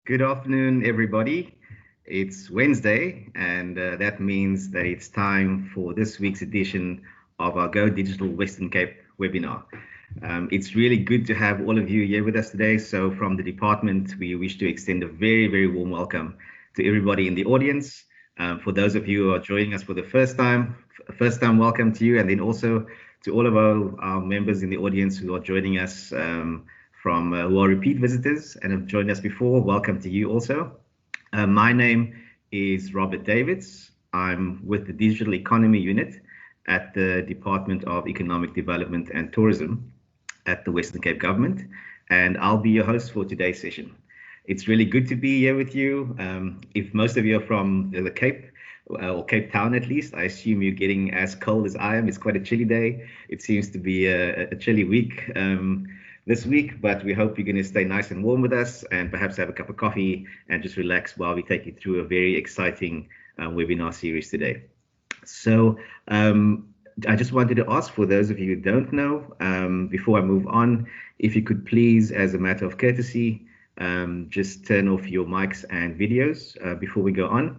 Good afternoon, everybody. It's Wednesday, and that means that it's time for this week's edition of our Go Digital Western Cape webinar. It's really good to have all of you here with us today. So, from the department, we wish to extend a very, very warm welcome to everybody in the audience. For those of you who are joining us for the first time welcome to you, and then also to all of our members in the audience who are joining us. From who are repeat visitors and have joined us before. Welcome to you also. My name is Robert Davids. I'm with the Digital Economy Unit at the Department of Economic Development and Tourism at the Western Cape Government, and I'll be your host for today's session. It's really good to be here with you. If most of you are from the Cape, or Cape Town at least, I assume you're getting as cold as I am. It's quite a chilly day. It seems to be a chilly week. This week, but we hope you're going to stay nice and warm with us and perhaps have a cup of coffee and just relax while we take you through a very exciting webinar series today. So I just wanted to ask, for those of you who don't know, before I move on, if you could please, as a matter of courtesy, just turn off your mics and videos before we go on,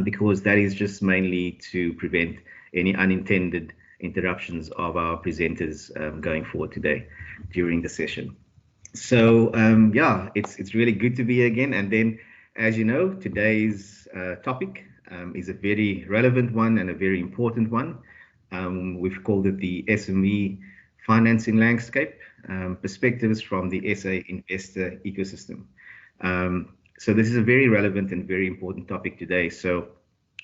because that is just mainly to prevent any unintended interruptions of our presenters going forward today during the session. So yeah, it's really good to be here again. And then, as you know, today's topic is a very relevant one and a very important one. We've called it the SME financing landscape, perspectives from the SA investor ecosystem. So this is a very relevant and very important topic today. So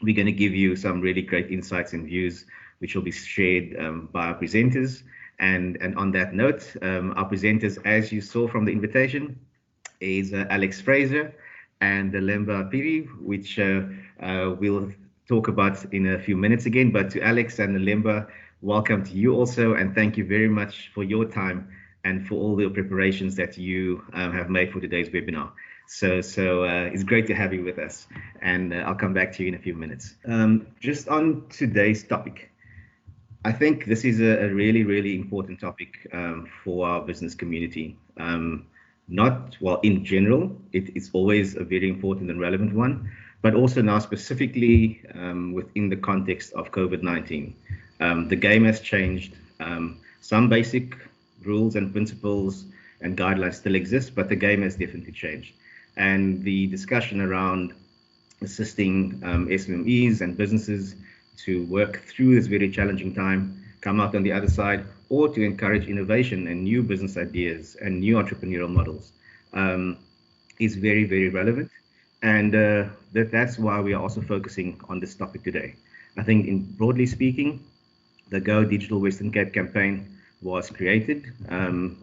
we're going to give you some really great insights and views which will be shared by our presenters. And on that note, our presenters, as you saw from the invitation, is Alex Fraser and Lemba Piri, which we'll talk about in a few minutes again. But to Alex and Lemba, welcome to you also, and thank you very much for your time and for all the preparations that you have made for today's webinar. So it's great to have you with us, and I'll come back to you in a few minutes. Just on today's topic, I think this is a really, really important topic for our business community. In general, it's always a very important and relevant one, but also now specifically within the context of COVID-19. The game has changed. Some basic rules and principles and guidelines still exist, but the game has definitely changed. And the discussion around assisting SMEs and businesses to work through this very challenging time, come out on the other side, or to encourage innovation and new business ideas and new entrepreneurial models is very, very relevant. And that's why we are also focusing on this topic today. I think, broadly speaking, the Go Digital Western Cape campaign was created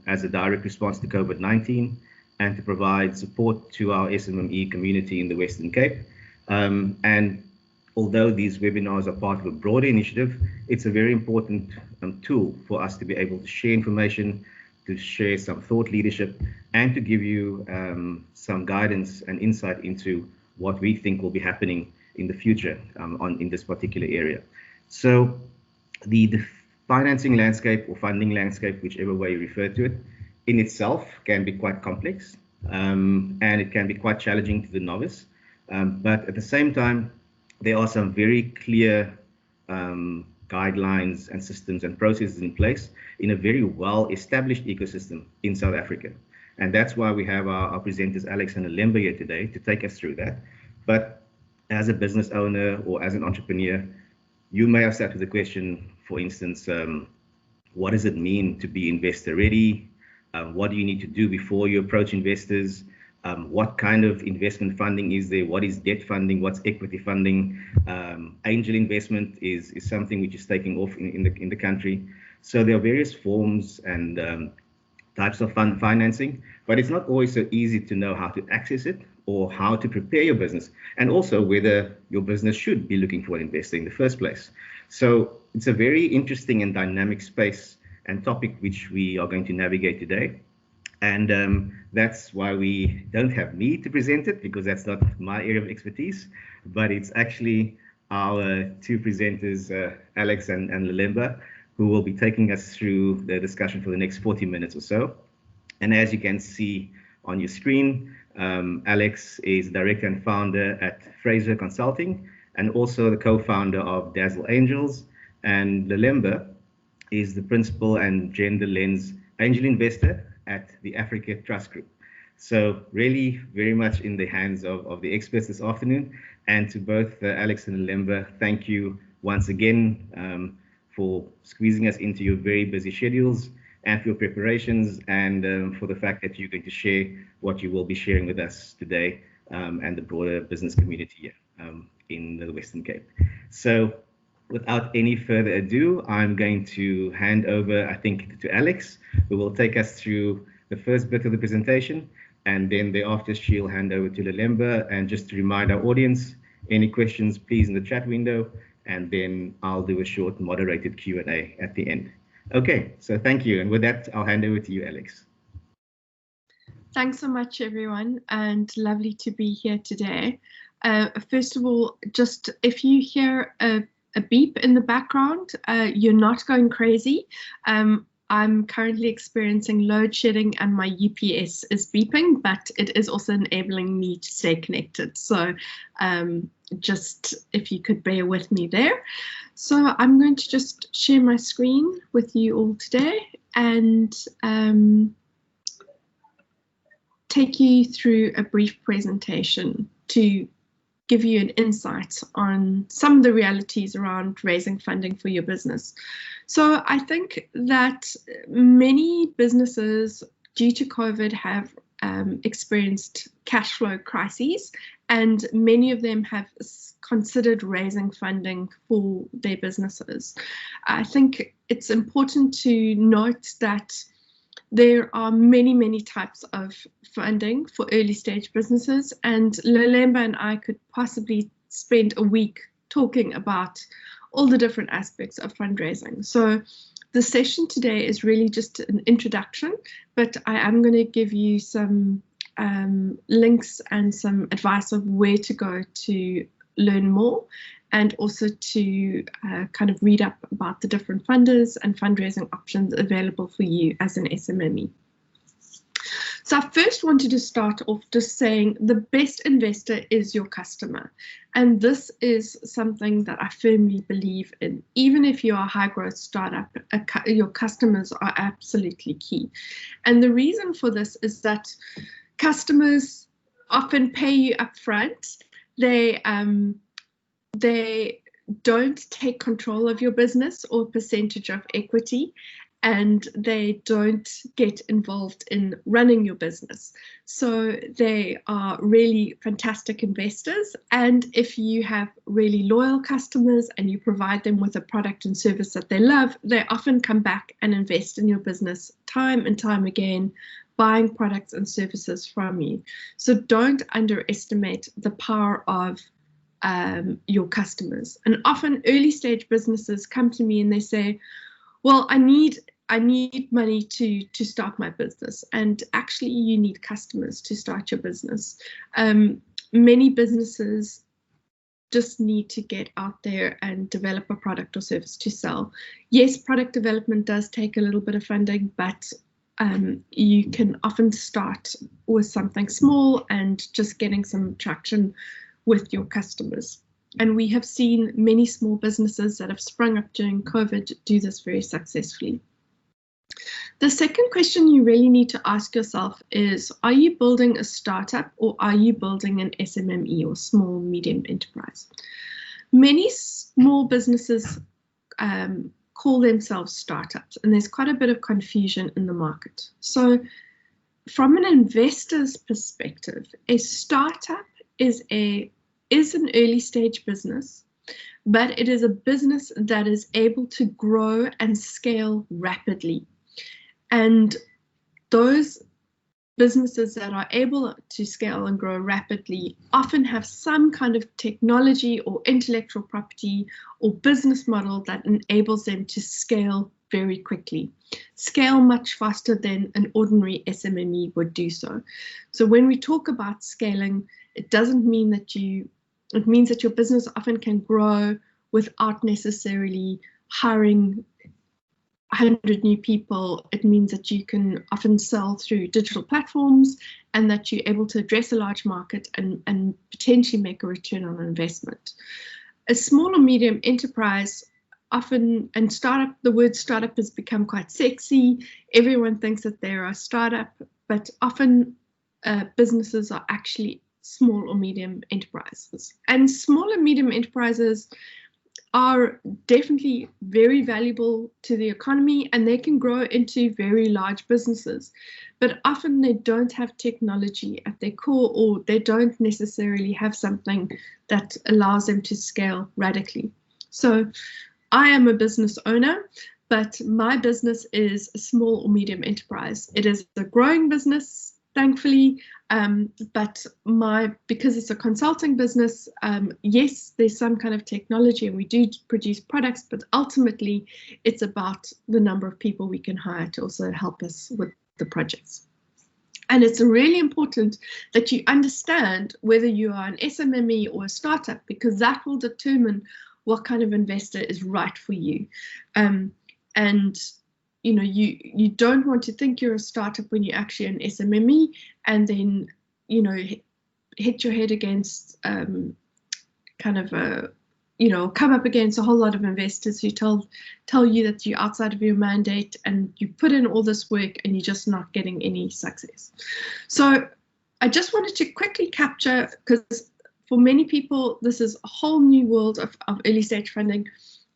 as a direct response to COVID-19 and to provide support to our SME community in the Western Cape. And although these webinars are part of a broader initiative, it's a very important tool for us to be able to share information, to share some thought leadership, and to give you some guidance and insight into what we think will be happening in the future in this particular area. So the financing landscape or funding landscape, whichever way you refer to it, in itself can be quite complex and it can be quite challenging to the novice. But at the same time, there are some very clear guidelines and systems and processes in place in a very well-established ecosystem in South Africa. And that's why we have our presenters, Alex and Lemba, here today to take us through that. But as a business owner or as an entrepreneur, you may have sat with the question, for instance, what does it mean to be investor ready? What do you need to do before you approach investors? What kind of investment funding is there? What is debt funding? What's equity funding? Angel investment is something which is taking off in the country. So there are various forms and types of fund financing, but it's not always so easy to know how to access it or how to prepare your business, and also whether your business should be looking for an investor in the first place. So it's a very interesting and dynamic space and topic which we are going to navigate today. And that's why we don't have me to present it, because that's not my area of expertise, but it's actually our two presenters, Alex and Lemba, who will be taking us through the discussion for the next 40 minutes or so. And as you can see on your screen. Alex is director and founder at Fraser Consulting and also the co-founder of Dazzle Angels. And Lelemba is the principal and gender lens angel investor at the Africa Trust Group. So really very much in the hands of the experts this afternoon. And to both Alex and Lelemba, thank you once again for squeezing us into your very busy schedules and for your preparations and for the fact that you're going to share what you will be sharing with us today and the broader business community here in the Western Cape. So without any further ado, I'm going to hand over, I think, to Alex, who will take us through the first bit of the presentation, and then thereafter she'll hand over to Lelemba. And just to remind our audience, any questions, please, in the chat window, and then I'll do a short moderated Q&A at the end. Okay, so thank you. And with that, I'll hand over to you, Alex. Thanks so much, everyone, and lovely to be here today. First of all, just if you hear a beep in the background, you're not going crazy. I'm currently experiencing load shedding and my UPS is beeping, but it is also enabling me to stay connected. So just if you could bear with me there. So I'm going to just share my screen with you all today and take you through a brief presentation to give you an insight on some of the realities around raising funding for your business. So I think that many businesses, due to COVID, have experienced cash flow crises, and many of them have considered raising funding for their businesses. I think it's important to note that there are many, many types of funding for early stage businesses, and Lelemba and I could possibly spend a week talking about all the different aspects of fundraising. So the session today is really just an introduction, but I am going to give you some links and some advice of where to go to learn more, and also to kind of read up about the different funders and fundraising options available for you as an SMME. So I first wanted to start off just saying the best investor is your customer. And this is something that I firmly believe in. Even if you're a high growth startup, your customers are absolutely key. And the reason for this is that customers often pay you upfront. They don't take control of your business or percentage of equity, and they don't get involved in running your business. So they are really fantastic investors. And if you have really loyal customers and you provide them with a product and service that they love, they often come back and invest in your business time and time again, buying products and services from you. So don't underestimate the power of your customers. And often early stage businesses come to me and they say, well, I need money to start my business. And actually you need customers to start your business. Many businesses just need to get out there and develop a product or service to sell. Yes, product development does take a little bit of funding, but you can often start with something small and just getting some traction with your customers. And we have seen many small businesses that have sprung up during COVID do this very successfully. The second question you really need to ask yourself is, are you building a startup or are you building an SMME or small medium enterprise? Many small businesses call themselves startups, and there's quite a bit of confusion in the market. So from an investor's perspective, a startup is an early stage business, but it is a business that is able to grow and scale rapidly. And those businesses that are able to scale and grow rapidly often have some kind of technology or intellectual property or business model that enables them to scale very quickly, scale much faster than an ordinary SMME would do so. So when we talk about scaling, it doesn't mean that it means that your business often can grow without necessarily hiring 100 new people, it means that you can often sell through digital platforms and that you're able to address a large market and potentially make a return on investment. A small or medium enterprise often, and startup, the word startup has become quite sexy. Everyone thinks that they're a startup, but often businesses are actually small or medium enterprises. And small and medium enterprises are definitely very valuable to the economy, and they can grow into very large businesses, but often they don't have technology at their core, or they don't necessarily have something that allows them to scale radically. So I am a business owner, but my business is a small or medium enterprise. It is a growing business, thankfully, but because it's a consulting business, yes, there's some kind of technology and we do produce products, but ultimately it's about the number of people we can hire to also help us with the projects. And it's really important that you understand whether you are an SMME or a startup, because that will determine what kind of investor is right for you. And you know, you don't want to think you're a startup when you're actually an SMME, and then, you know, hit your head against come up against a whole lot of investors who tell you that you're outside of your mandate, and you put in all this work and you're just not getting any success. So I just wanted to quickly capture, because for many people this is a whole new world of early stage funding.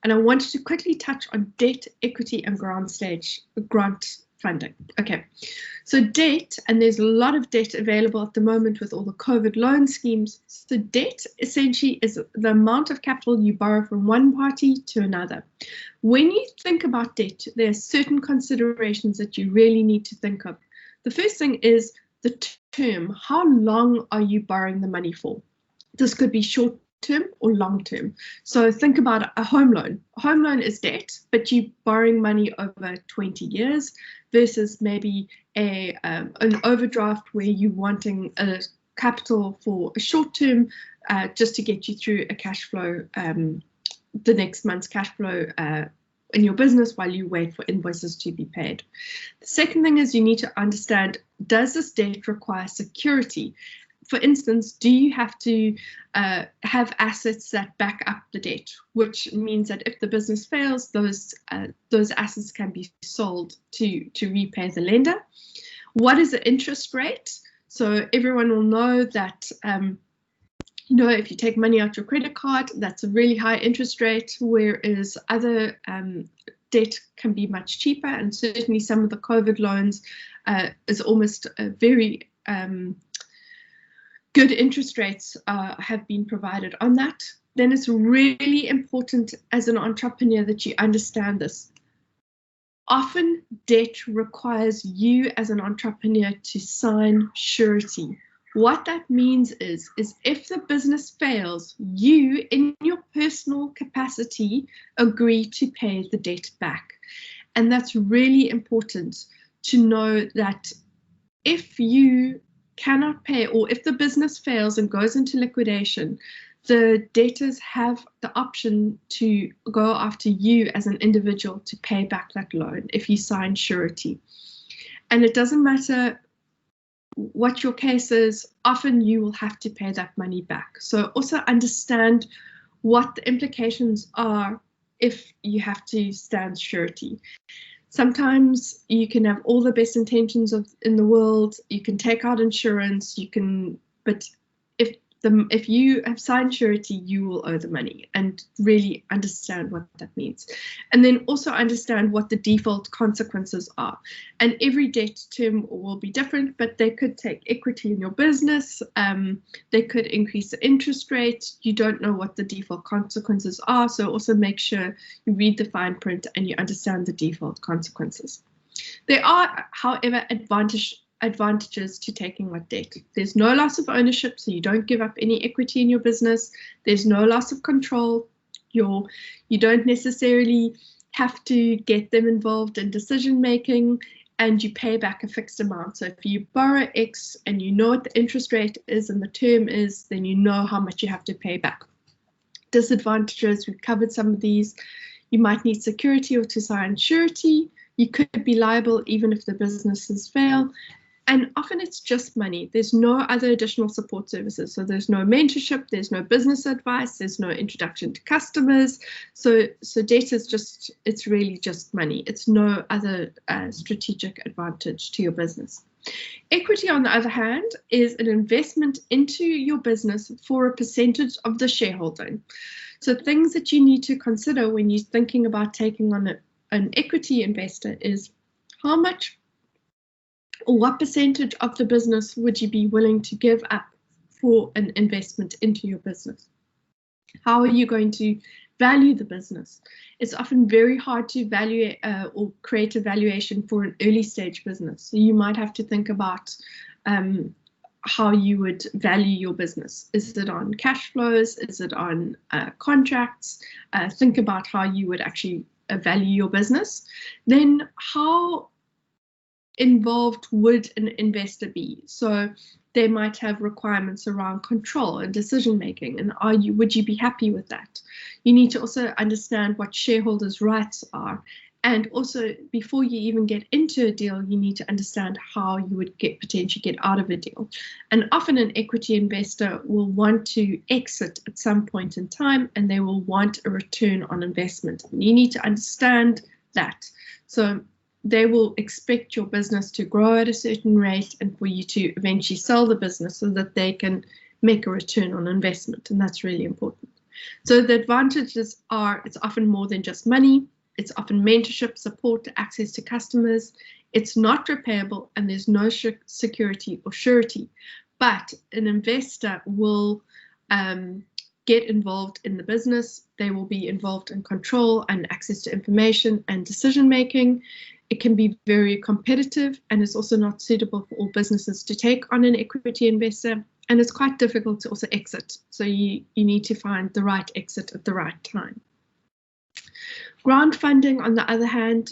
And I wanted to quickly touch on debt, equity, and grant funding. Okay, so debt, and there's a lot of debt available at the moment with all the COVID loan schemes. So debt essentially is the amount of capital you borrow from one party to another. When you think about debt, there are certain considerations that you really need to think of. The first thing is the term. How long are you borrowing the money for? This could be short term or long term. So think about a home loan. A home loan is debt, but you're borrowing money over 20 years versus maybe an overdraft where you're wanting a capital for a short term just to get you through a cash flow, the next month's cash flow in your business while you wait for invoices to be paid. The second thing is you need to understand, does this debt require security? For instance, do you have to have assets that back up the debt, which means that if the business fails, those assets can be sold to repay the lender? What is the interest rate? So everyone will know that if you take money out your credit card, that's a really high interest rate, whereas other debt can be much cheaper. And certainly some of the COVID loans is almost a very good interest rates have been provided on that. Then it's really important as an entrepreneur that you understand this. Often debt requires you as an entrepreneur to sign surety. What that means is if the business fails, you in your personal capacity agree to pay the debt back. And that's really important to know, that if you cannot pay, or if the business fails and goes into liquidation, the debtors have the option to go after you as an individual to pay back that loan if you sign surety. And it doesn't matter what your case is, often you will have to pay that money back. So also understand what the implications are if you have to stand surety. Sometimes you can have all the best intentions in the world, you can take out insurance, but if you have signed surety, you will owe the money, and really understand what that means. And then also understand what the default consequences are. And every debt term will be different, but they could take equity in your business, they could increase the interest rate. You don't know what the default consequences are, so also make sure you read the fine print and you understand the default consequences. There are, however, advantages to taking on debt. There's no loss of ownership, so you don't give up any equity in your business. There's no loss of control. You don't necessarily have to get them involved in decision making, and you pay back a fixed amount. So if you borrow X and you know what the interest rate is and the term is, then you know how much you have to pay back. Disadvantages, we've covered some of these. You might need security or to sign surety. You could be liable even if the businesses fail. And often it's just money. There's no other additional support services. So there's no mentorship, there's no business advice, there's no introduction to customers. So debt is just, it's really just money. It's no other strategic advantage to your business. Equity, on the other hand, is an investment into your business for a percentage of the shareholding. So things that you need to consider when you're thinking about taking on an equity investor is how much or what percentage of the business would you be willing to give up for an investment into your business? How are you going to value the business? It's often very hard to value or create a valuation for an early stage business. So you might have to think about how you would value your business. Is it on cash flows? Is it on contracts? Think about how you would actually value your business. Then how involved would an investor be? So they might have requirements around control and decision making, and would you be happy with that? You need to also understand what shareholders' rights are, and also before you even get into a deal, you need to understand how you would potentially get out of a deal. And often an equity investor will want to exit at some point in time, and they will want a return on investment. And you need to understand that. So they will expect your business to grow at a certain rate and for you to eventually sell the business so that they can make a return on investment. And that's really important. So the advantages are it's often more than just money. It's often mentorship, support, access to customers. It's not repayable and there's no security or surety. But an investor will get involved in the business. They will be involved in control and access to information and decision making. It can be very competitive, and it's also not suitable for all businesses to take on an equity investor, and it's quite difficult to also exit. So you need to find the right exit at the right time. Grant funding, on the other hand,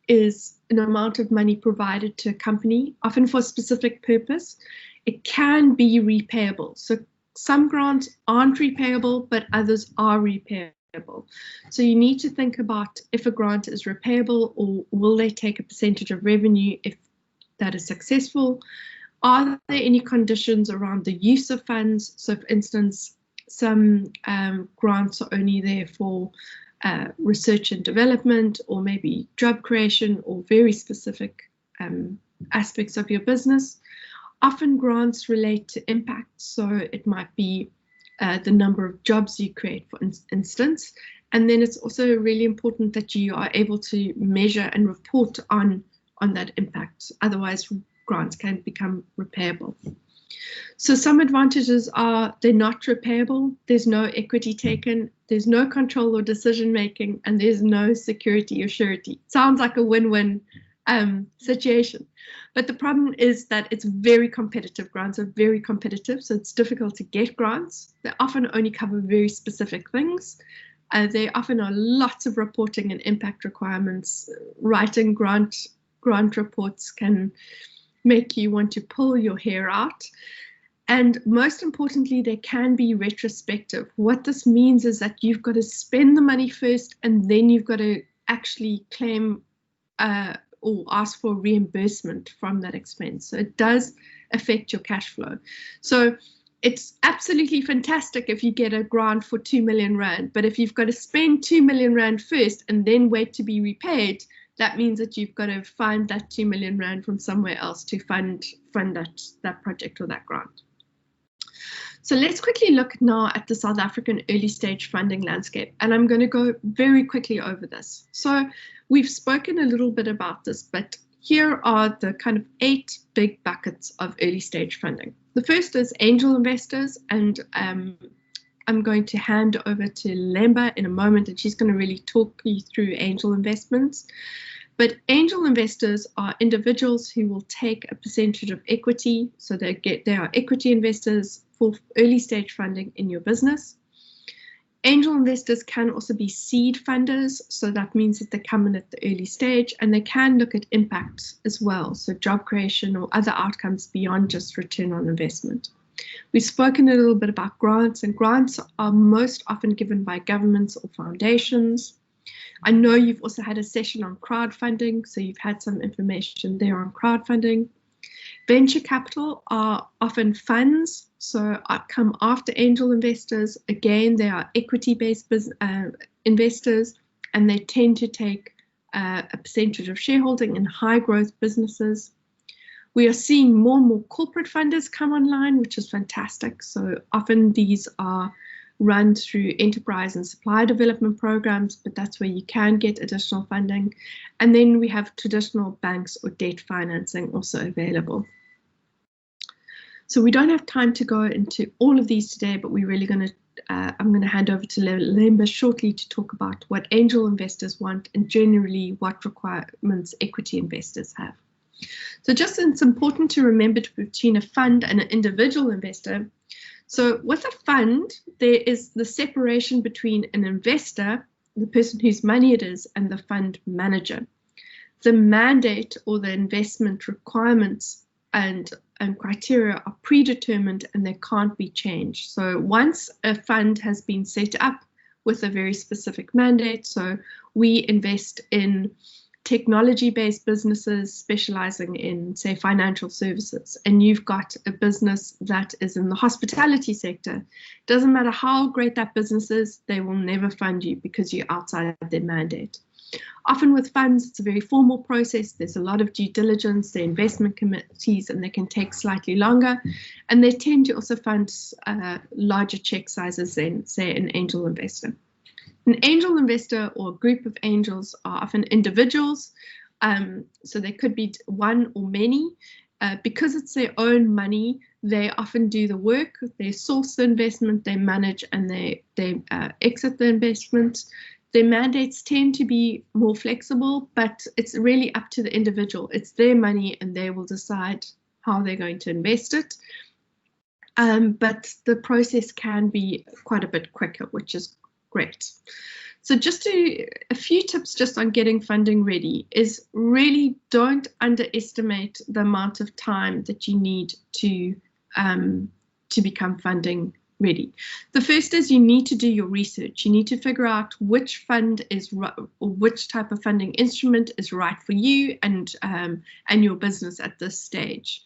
is an amount of money provided to a company, often for a specific purpose. It can be repayable. So some grants aren't repayable, but others are repayable. So you need to think about if a grant is repayable, or will they take a percentage of revenue if that is successful? Are there any conditions around the use of funds? So for instance, some grants are only there for research and development, or maybe job creation, or very specific aspects of your business. Often grants relate to impact, so it might be the number of jobs you create, for instance. And then it's also really important that you are able to measure and report on that impact. Otherwise, grants can become repayable. So some advantages are they're not repayable, there's no equity taken, there's no control or decision making, and there's no security or surety. Sounds like a win-win situation. But the problem is that it's very competitive. Grants are very competitive, so it's difficult to get grants. They often only cover very specific things. There often are lots of reporting and impact requirements. Writing grant reports can make you want to pull your hair out. And most importantly, they can be retrospective. What this means is that you've got to spend the money first, and then you've got to actually claim or ask for reimbursement from that expense. So it does affect your cash flow. So it's absolutely fantastic if you get a grant for 2 million Rand, but if you've got to spend 2 million Rand first and then wait to be repaid, that means that you've got to find that 2 million Rand from somewhere else to fund that project or that grant. So let's quickly look now at the South African early stage funding landscape, and I'm going to go very quickly over this. So we've spoken a little bit about this, but here are the kind of 8 big buckets of early stage funding. The first is angel investors, and I'm going to hand over to Lemba in a moment, and she's going to really talk you through angel investments. But angel investors are individuals who will take a percentage of equity, so they are equity investors for early stage funding in your business. Angel investors can also be seed funders, so that means that they come in at the early stage, and they can look at impact as well, so job creation or other outcomes beyond just return on investment. We've spoken a little bit about grants, and grants are most often given by governments or foundations. I know you've also had a session on crowdfunding, so you've had some information there on crowdfunding. Venture capital are often funds, so come after angel investors. Again, they are equity-based investors, and they tend to take a percentage of shareholding in high-growth businesses. We are seeing more and more corporate funders come online, which is fantastic. So often these are run through enterprise and supply development programs, but that's where you can get additional funding. And then we have traditional banks or debt financing also available. So we don't have time to go into all of these today, but we're really going to, I'm going to hand over to Lemba shortly to talk about what angel investors want and generally what requirements equity investors have. So just it's important to remember between a fund and an individual investor. So with a fund, there is the separation between an investor, the person whose money it is, and the fund manager. The mandate or the investment requirements and criteria are predetermined and they can't be changed. So once a fund has been set up with a very specific mandate, so we invest in technology-based businesses specializing in, say, financial services, and you've got a business that is in the hospitality sector, doesn't matter how great that business is, they will never fund you because you're outside their mandate. Often with funds, it's a very formal process. There's a lot of due diligence, the investment committees, and they can take slightly longer. And they tend to also fund larger check sizes than, say, an angel investor. An angel investor or a group of angels are often individuals, so they could be one or many. Because it's their own money, they often do the work, they source the investment, they manage, and they exit the investment. Their mandates tend to be more flexible, but it's really up to the individual. It's their money and they will decide how they're going to invest it. But the process can be quite a bit quicker, which is great. So just a few tips just on getting funding ready is really don't underestimate the amount of time that you need to become funding ready. The first is you need to do your research. You need to figure out which fund is right, or which type of funding instrument is right for you and your business at this stage.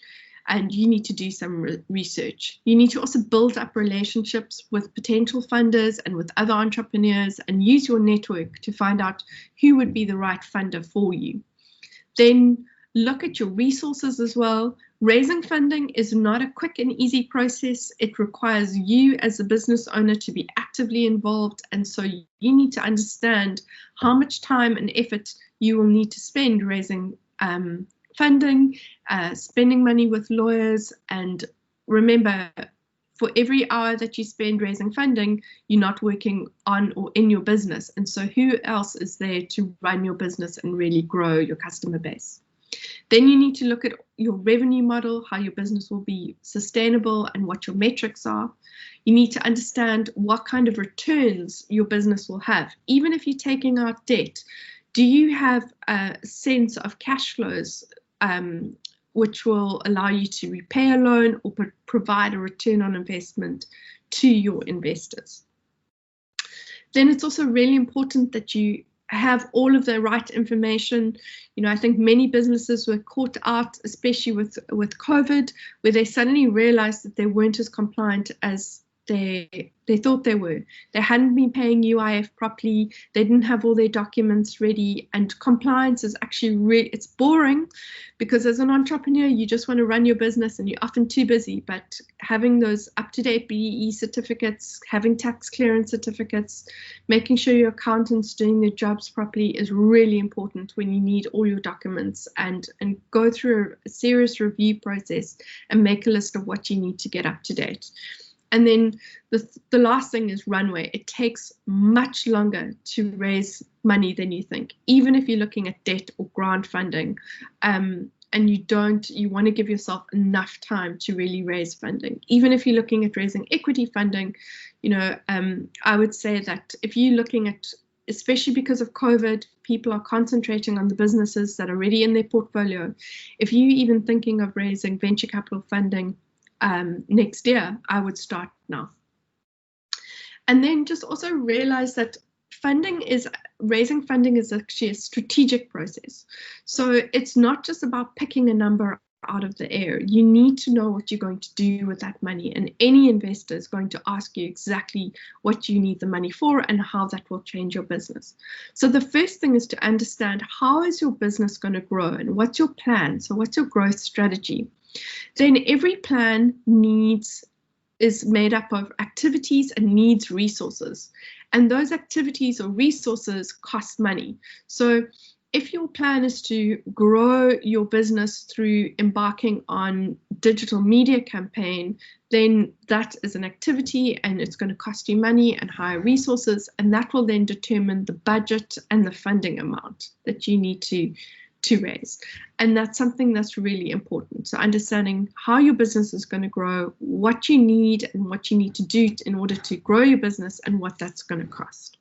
And you need to do some research. You need to also build up relationships with potential funders and with other entrepreneurs and use your network to find out who would be the right funder for you. Then look at your resources as well. Raising funding is not a quick and easy process. It requires you as a business owner to be actively involved. And so you need to understand how much time and effort you will need to spend raising funding, spending money with lawyers, and remember, for every hour that you spend raising funding, you're not working on or in your business. And so who else is there to run your business and really grow your customer base? Then you need to look at your revenue model, how your business will be sustainable and what your metrics are. You need to understand what kind of returns your business will have. Even if you're taking out debt, do you have a sense of cash flows which will allow you to repay a loan or provide a return on investment to your investors? Then it's also really important that you have all of the right information. You know, I think many businesses were caught out, especially with COVID, where they suddenly realized that they weren't as compliant as they thought they were. They hadn't been paying UIF properly. They didn't have all their documents ready, and compliance is actually it's boring, because as an entrepreneur, you just want to run your business and you're often too busy. But having those up-to-date BEE certificates, having tax clearance certificates, making sure your accountant's doing their jobs properly is really important when you need all your documents, and go through a serious review process and make a list of what you need to get up to date. And then the last thing is runway. It takes much longer to raise money than you think, even if you're looking at debt or grant funding, and you want to give yourself enough time to really raise funding. Even if you're looking at raising equity funding, you know, I would say that if you're looking at, especially because of COVID, people are concentrating on the businesses that are already in their portfolio. If you're even thinking of raising venture capital funding next year, I would start now. And then just also realize that raising funding is actually a strategic process. So it's not just about picking a number out of the air. You need to know what you're going to do with that money, and any investor is going to ask you exactly what you need the money for and how that will change your business. So the first thing is to understand, how is your business going to grow and what's your plan? So what's your growth strategy? Then every plan is made up of activities and needs resources, and those activities or resources cost money. So if your plan is to grow your business through embarking on digital media campaign, then that is an activity and it's going to cost you money and hire resources, and that will then determine the budget and the funding amount that you need to raise. And that's something that's really important. So understanding how your business is going to grow, what you need and what you need to do in order to grow your business, and what that's going to cost.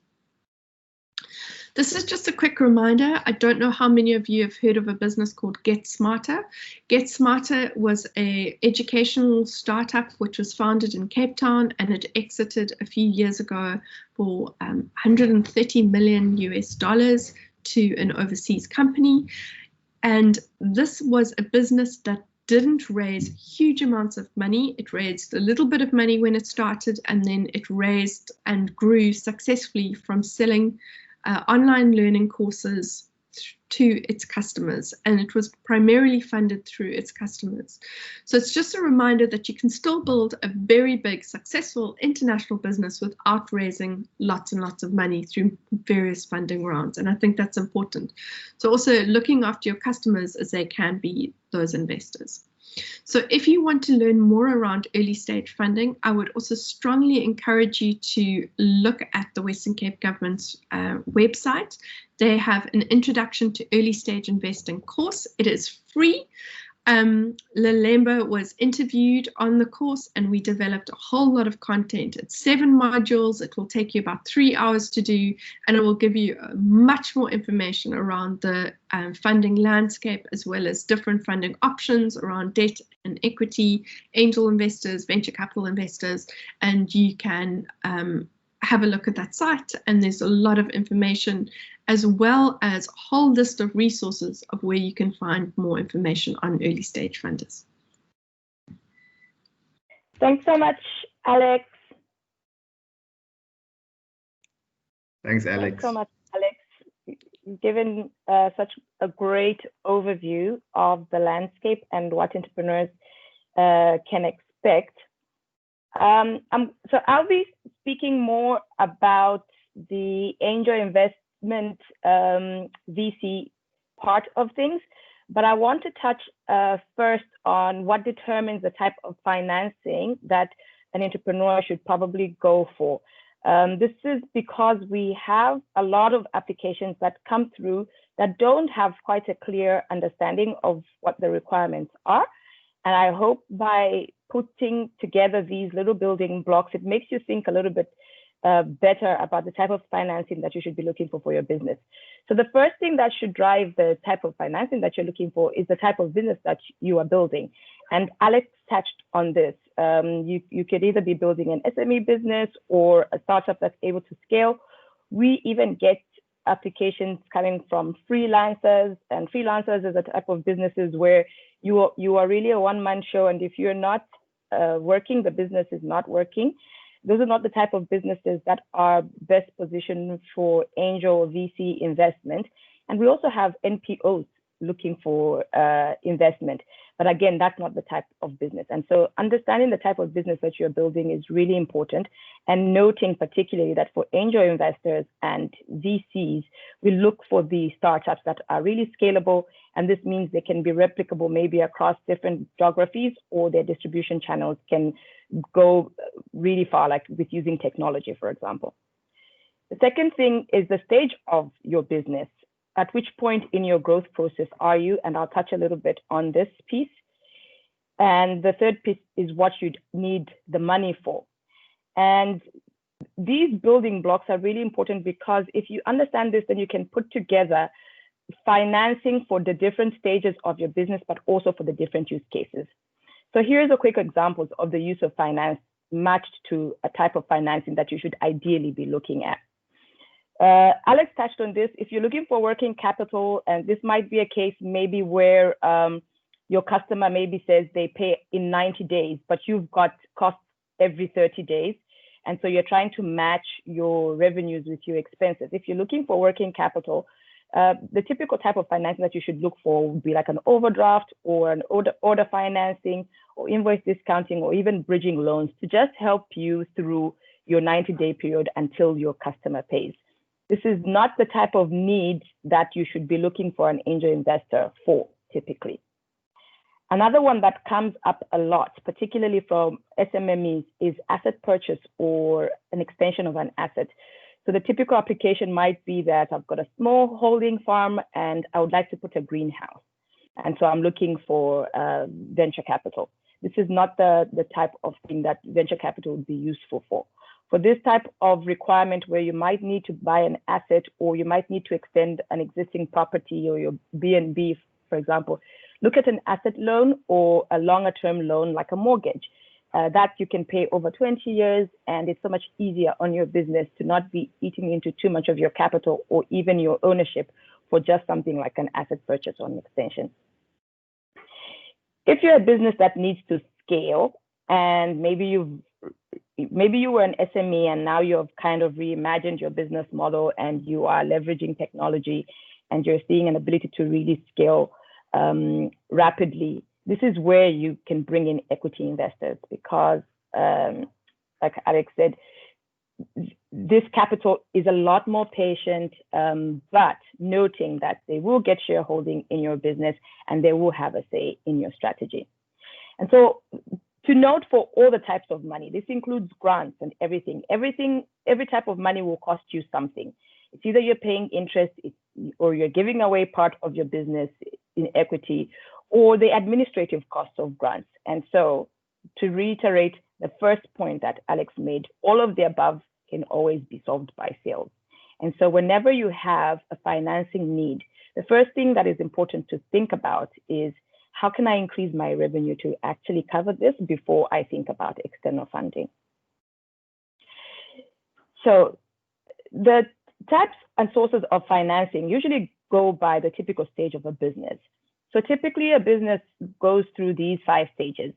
This is just a quick reminder. I don't know how many of you have heard of a business called Get Smarter. Get Smarter was an educational startup which was founded in Cape Town, and it exited a few years ago for 130 million US dollars to an overseas company. And this was a business that didn't raise huge amounts of money. It raised a little bit of money when it started, and then it raised and grew successfully from selling online learning courses to its customers, and it was primarily funded through its customers. So it's just a reminder that you can still build a very big, successful international business without raising lots and lots of money through various funding rounds, and I think that's important. So also looking after your customers as they can be those investors. So if you want to learn more around early stage funding, I would also strongly encourage you to look at the Western Cape Government's website. They have an introduction to early stage investing course. It is free. Lelemba was interviewed on the course, and we developed a whole lot of content. It's 7 modules. It will take you about 3 hours to do, and it will give you much more information around the funding landscape, as well as different funding options around debt and equity, angel investors, venture capital investors, and you can have a look at that site, and there's a lot of information, as well as a whole list of resources of where you can find more information on early stage funders. Thanks so much, Alex. Thanks, Alex. Thanks so much, Alex. You've given such a great overview of the landscape and what entrepreneurs can expect. So I'll be speaking more about the angel investment VC part of things, but I want to touch first on what determines the type of financing that an entrepreneur should probably go for. This is because we have a lot of applications that come through that don't have quite a clear understanding of what the requirements are. And I hope by putting together these little building blocks, it makes you think a little bit better about the type of financing that you should be looking for your business. So the first thing that should drive the type of financing that you're looking for is the type of business that you are building. And Alex touched on this. You could either be building an SME business or a startup that's able to scale. We even get applications coming from freelancers, and freelancers is a type of businesses where you are really a one-man show, and if you're not working, the business is not working. Those are not the type of businesses that are best positioned for angel VC investment. And we also have NPOs looking for investment. But again, that's not the type of business. And so understanding the type of business that you're building is really important, and noting particularly that for angel investors and VCs, we look for the startups that are really scalable. And this means they can be replicable maybe across different geographies, or their distribution channels can go really far, like with using technology, for example. The second thing is the stage of your business. At which point in your growth process are you? And I'll touch a little bit on this piece. And the third piece is what you need the money for. And these building blocks are really important, because if you understand this, then you can put together financing for the different stages of your business, but also for the different use cases. So here's a quick example of the use of finance matched to a type of financing that you should ideally be looking at. Alex touched on this. If you're looking for working capital, and this might be a case maybe where your customer maybe says they pay in 90 days, but you've got costs every 30 days. And so you're trying to match your revenues with your expenses. If you're looking for working capital, the typical type of financing that you should look for would be like an overdraft or an order financing or invoice discounting or even bridging loans to just help you through your 90-day period until your customer pays. This is not the type of need that you should be looking for an angel investor for, typically. Another one that comes up a lot, particularly from SMMEs, is asset purchase or an extension of an asset. So the typical application might be that I've got a small holding farm and I would like to put a greenhouse. And so I'm looking for venture capital. This is not the type of thing that venture capital would be useful for. For this type of requirement where you might need to buy an asset or you might need to extend an existing property or your B&B, for example, look at an asset loan or a longer term loan like a mortgage that you can pay over 20 years, and it's so much easier on your business to not be eating into too much of your capital or even your ownership for just something like an asset purchase or an extension. If you're a business that needs to scale and maybe you were an SME and now you've kind of reimagined your business model and you are leveraging technology and you're seeing an ability to really scale rapidly, this is where you can bring in equity investors because, like Alex said, this capital is a lot more patient, but noting that they will get shareholding in your business and they will have a say in your strategy. And so to note for all the types of money, this includes grants and everything. Every type of money will cost you something. It's either you're paying interest or you're giving away part of your business in equity or the administrative costs of grants. And so to reiterate the first point that Alex made, all of the above can always be solved by sales. And so whenever you have a financing need, the first thing that is important to think about is how can I increase my revenue to actually cover this before I think about external funding? So the types and sources of financing usually go by the typical stage of a business. So typically a business goes through these 5 stages.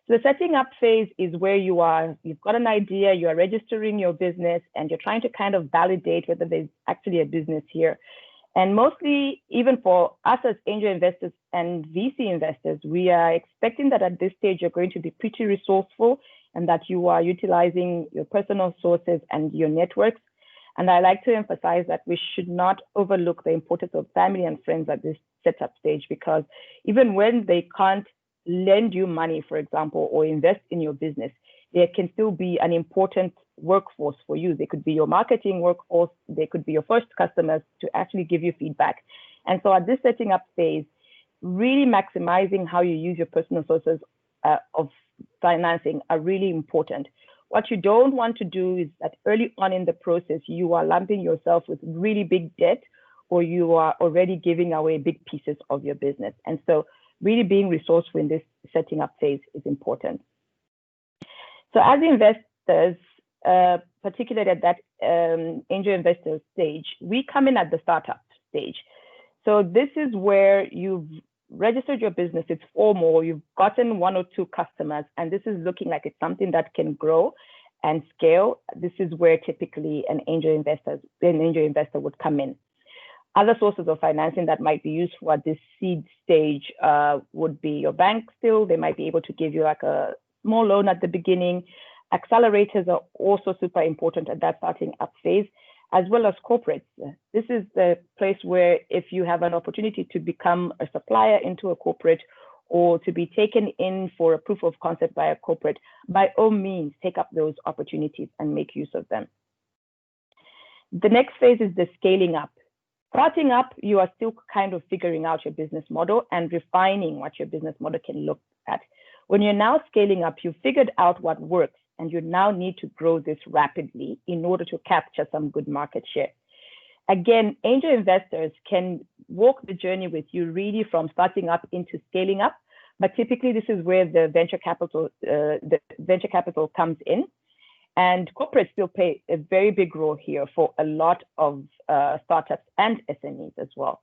So the setting up phase is where you've got an idea, you are registering your business and you're trying to kind of validate whether there's actually a business here. And mostly, even for us as angel investors and VC investors, we are expecting that at this stage, you're going to be pretty resourceful and that you are utilizing your personal sources and your networks. And I like to emphasize that we should not overlook the importance of family and friends at this setup stage, because even when they can't lend you money, for example, or invest in your business, there can still be an important workforce for you. They could be your marketing workforce. They could be your first customers to actually give you feedback. And so at this setting up phase, really maximizing how you use your personal sources of financing are really important. What you don't want to do is that early on in the process, you are lumping yourself with really big debt, or you are already giving away big pieces of your business. And so really being resourceful in this setting up phase is important. So as investors, particularly at that angel investor stage, we come in at the startup stage. So this is where you've registered your business, it's formal, you've gotten 1 or 2 customers, and this is looking like it's something that can grow and scale. This is where typically an angel investor would come in. Other sources of financing that might be useful at this seed stage would be your bank still. They might be able to give you like a small loan at the beginning. Accelerators are also super important at that starting up phase, as well as corporates. This is the place where if you have an opportunity to become a supplier into a corporate or to be taken in for a proof of concept by a corporate, by all means, take up those opportunities and make use of them. The next phase is the scaling up. Starting up, you are still kind of figuring out your business model and refining what your business model can look at. When you're now scaling up, you've figured out what works, and you now need to grow this rapidly in order to capture some good market share. Again, angel investors can walk the journey with you really from starting up into scaling up, but typically this is where the venture capital comes in. And corporates still play a very big role here for a lot of startups and SMEs as well.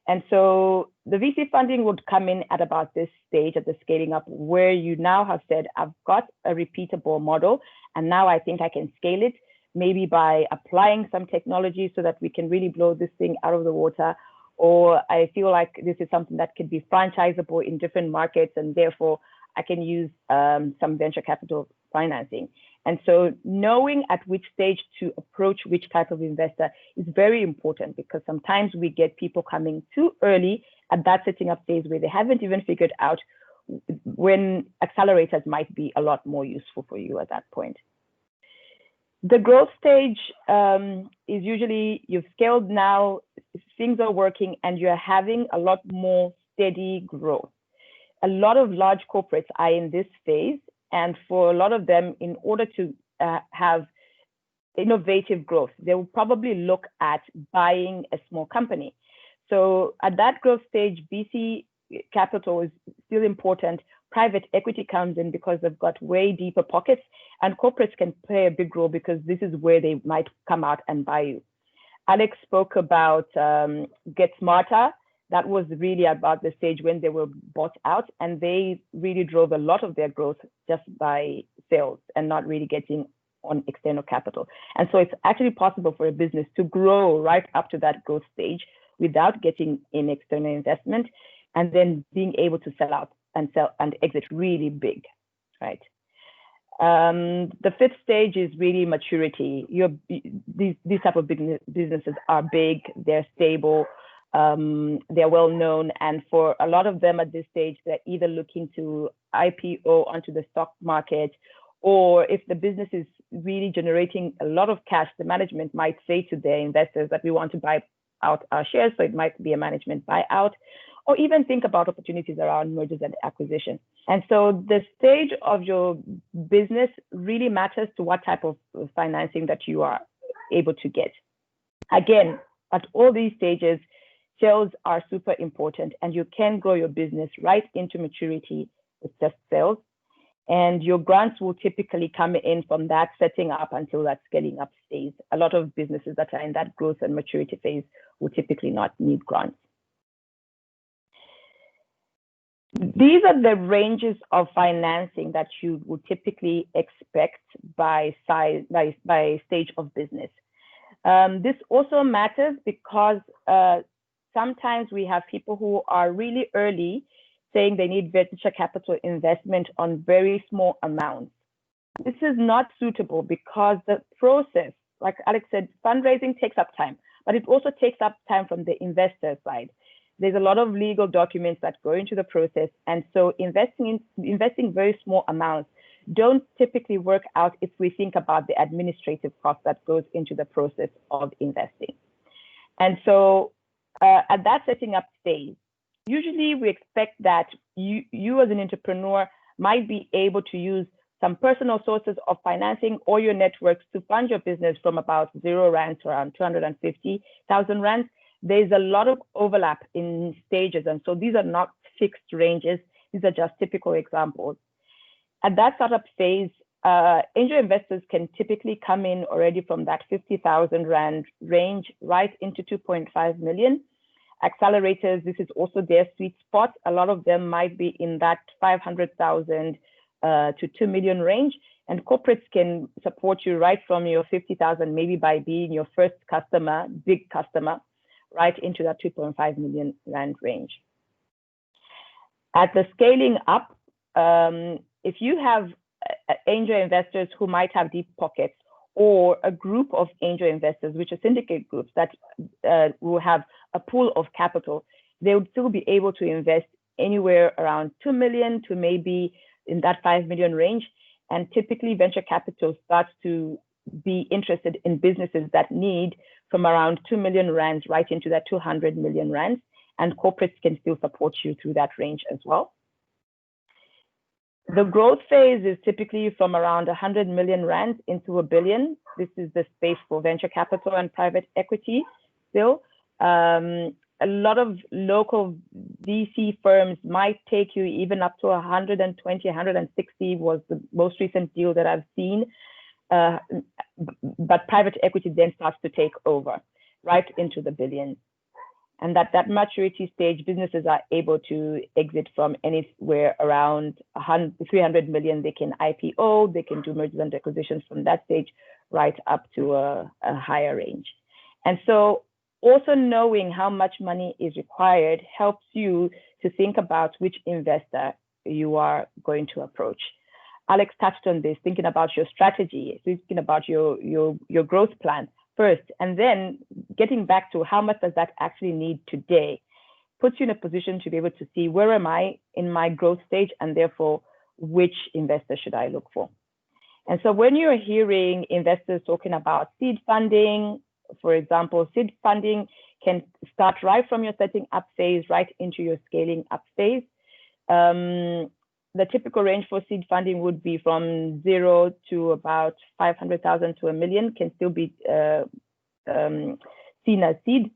And so the VC funding would come in at about this stage at the scaling up, where you now have said, I've got a repeatable model, and now I think I can scale it, maybe by applying some technology so that we can really blow this thing out of the water. Or I feel like this is something that could be franchisable in different markets, and therefore I can use some venture capital financing. And so knowing at which stage to approach which type of investor is very important, because sometimes we get people coming too early at that setting up phase where they haven't even figured out when accelerators might be a lot more useful for you at that point. The growth stage is usually you've scaled now, things are working, and you're having a lot more steady growth. A lot of large corporates are in this phase, and for a lot of them, in order to have innovative growth, they will probably look at buying a small company. So at that growth stage, VC capital is still important. Private equity comes in because they've got way deeper pockets, and corporates can play a big role because this is where they might come out and buy you. Alex spoke about Get Smarter. That was really about the stage when they were bought out, and they really drove a lot of their growth just by sales and not really getting on external capital. And so it's actually possible for a business to grow right up to that growth stage without getting in external investment, and then being able to sell out and sell and exit really big, right? The fifth stage is really maturity. These type of businesses are big, they're stable, they're well known, and for a lot of them at this stage, they're either looking to IPO onto the stock market, or if the business is really generating a lot of cash, the management might say to their investors that we want to buy out our shares, so it might be a management buyout, or even think about opportunities around mergers and acquisition. And so the stage of your business really matters to what type of financing that you are able to get. Again, at all these stages, sales are super important, and you can grow your business right into maturity with just sales. And your grants will typically come in from that setting up until that scaling up phase. A lot of businesses that are in that growth and maturity phase will typically not need grants. These are the ranges of financing that you would typically expect by size, by stage of business. This also matters because sometimes we have people who are really early saying they need venture capital investment on very small amounts. This is not suitable because the process, like Alex said, fundraising takes up time, but it also takes up time from the investor side. There's a lot of legal documents that go into the process, and so investing very small amounts don't typically work out if we think about the administrative cost that goes into the process of investing. And so at that setting up stage, usually we expect that you as an entrepreneur might be able to use some personal sources of financing or your networks to fund your business from about 0 rand to around 250,000 rand. There's a lot of overlap in stages, and so these are not fixed ranges. These are just typical examples. At that startup phase, angel investors can typically come in already from that 50,000 rand range right into 2.5 million. Accelerators, this is also their sweet spot. A lot of them might be in that 500,000 to 2 million range, and corporates can support you right from your 50,000, maybe by being your first customer, big customer, right into that 2.5 million rand range. At the scaling up, if you have angel investors who might have deep pockets, or a group of angel investors, which are syndicate groups that will have a pool of capital, they would still be able to invest anywhere around 2 million to maybe in that 5 million range. And typically venture capital starts to be interested in businesses that need from around 2 million rands right into that 200 million rands, and corporates can still support you through that range as well. The growth phase is typically from around 100 million rands into 1 billion. This is the space for venture capital and private equity still. A lot of local VC firms might take you even up to 120, 160 was the most recent deal that I've seen. but private equity then starts to take over right into the billions. And that maturity stage, businesses are able to exit from anywhere around 300 million. They can IPO, they can do mergers and acquisitions from that stage right up to a higher range. And so also knowing how much money is required helps you to think about which investor you are going to approach. Alex touched on this, thinking about your strategy, thinking about your growth plan first, and then getting back to how much does that actually need today, puts you in a position to be able to see where am I in my growth stage, and therefore which investor should I look for. And so when you're hearing investors talking about seed funding, for example, seed funding can start right from your setting up phase right into your scaling up phase. The typical range for seed funding would be from 0 to about 500,000 to $1 million, can still be seen as seed.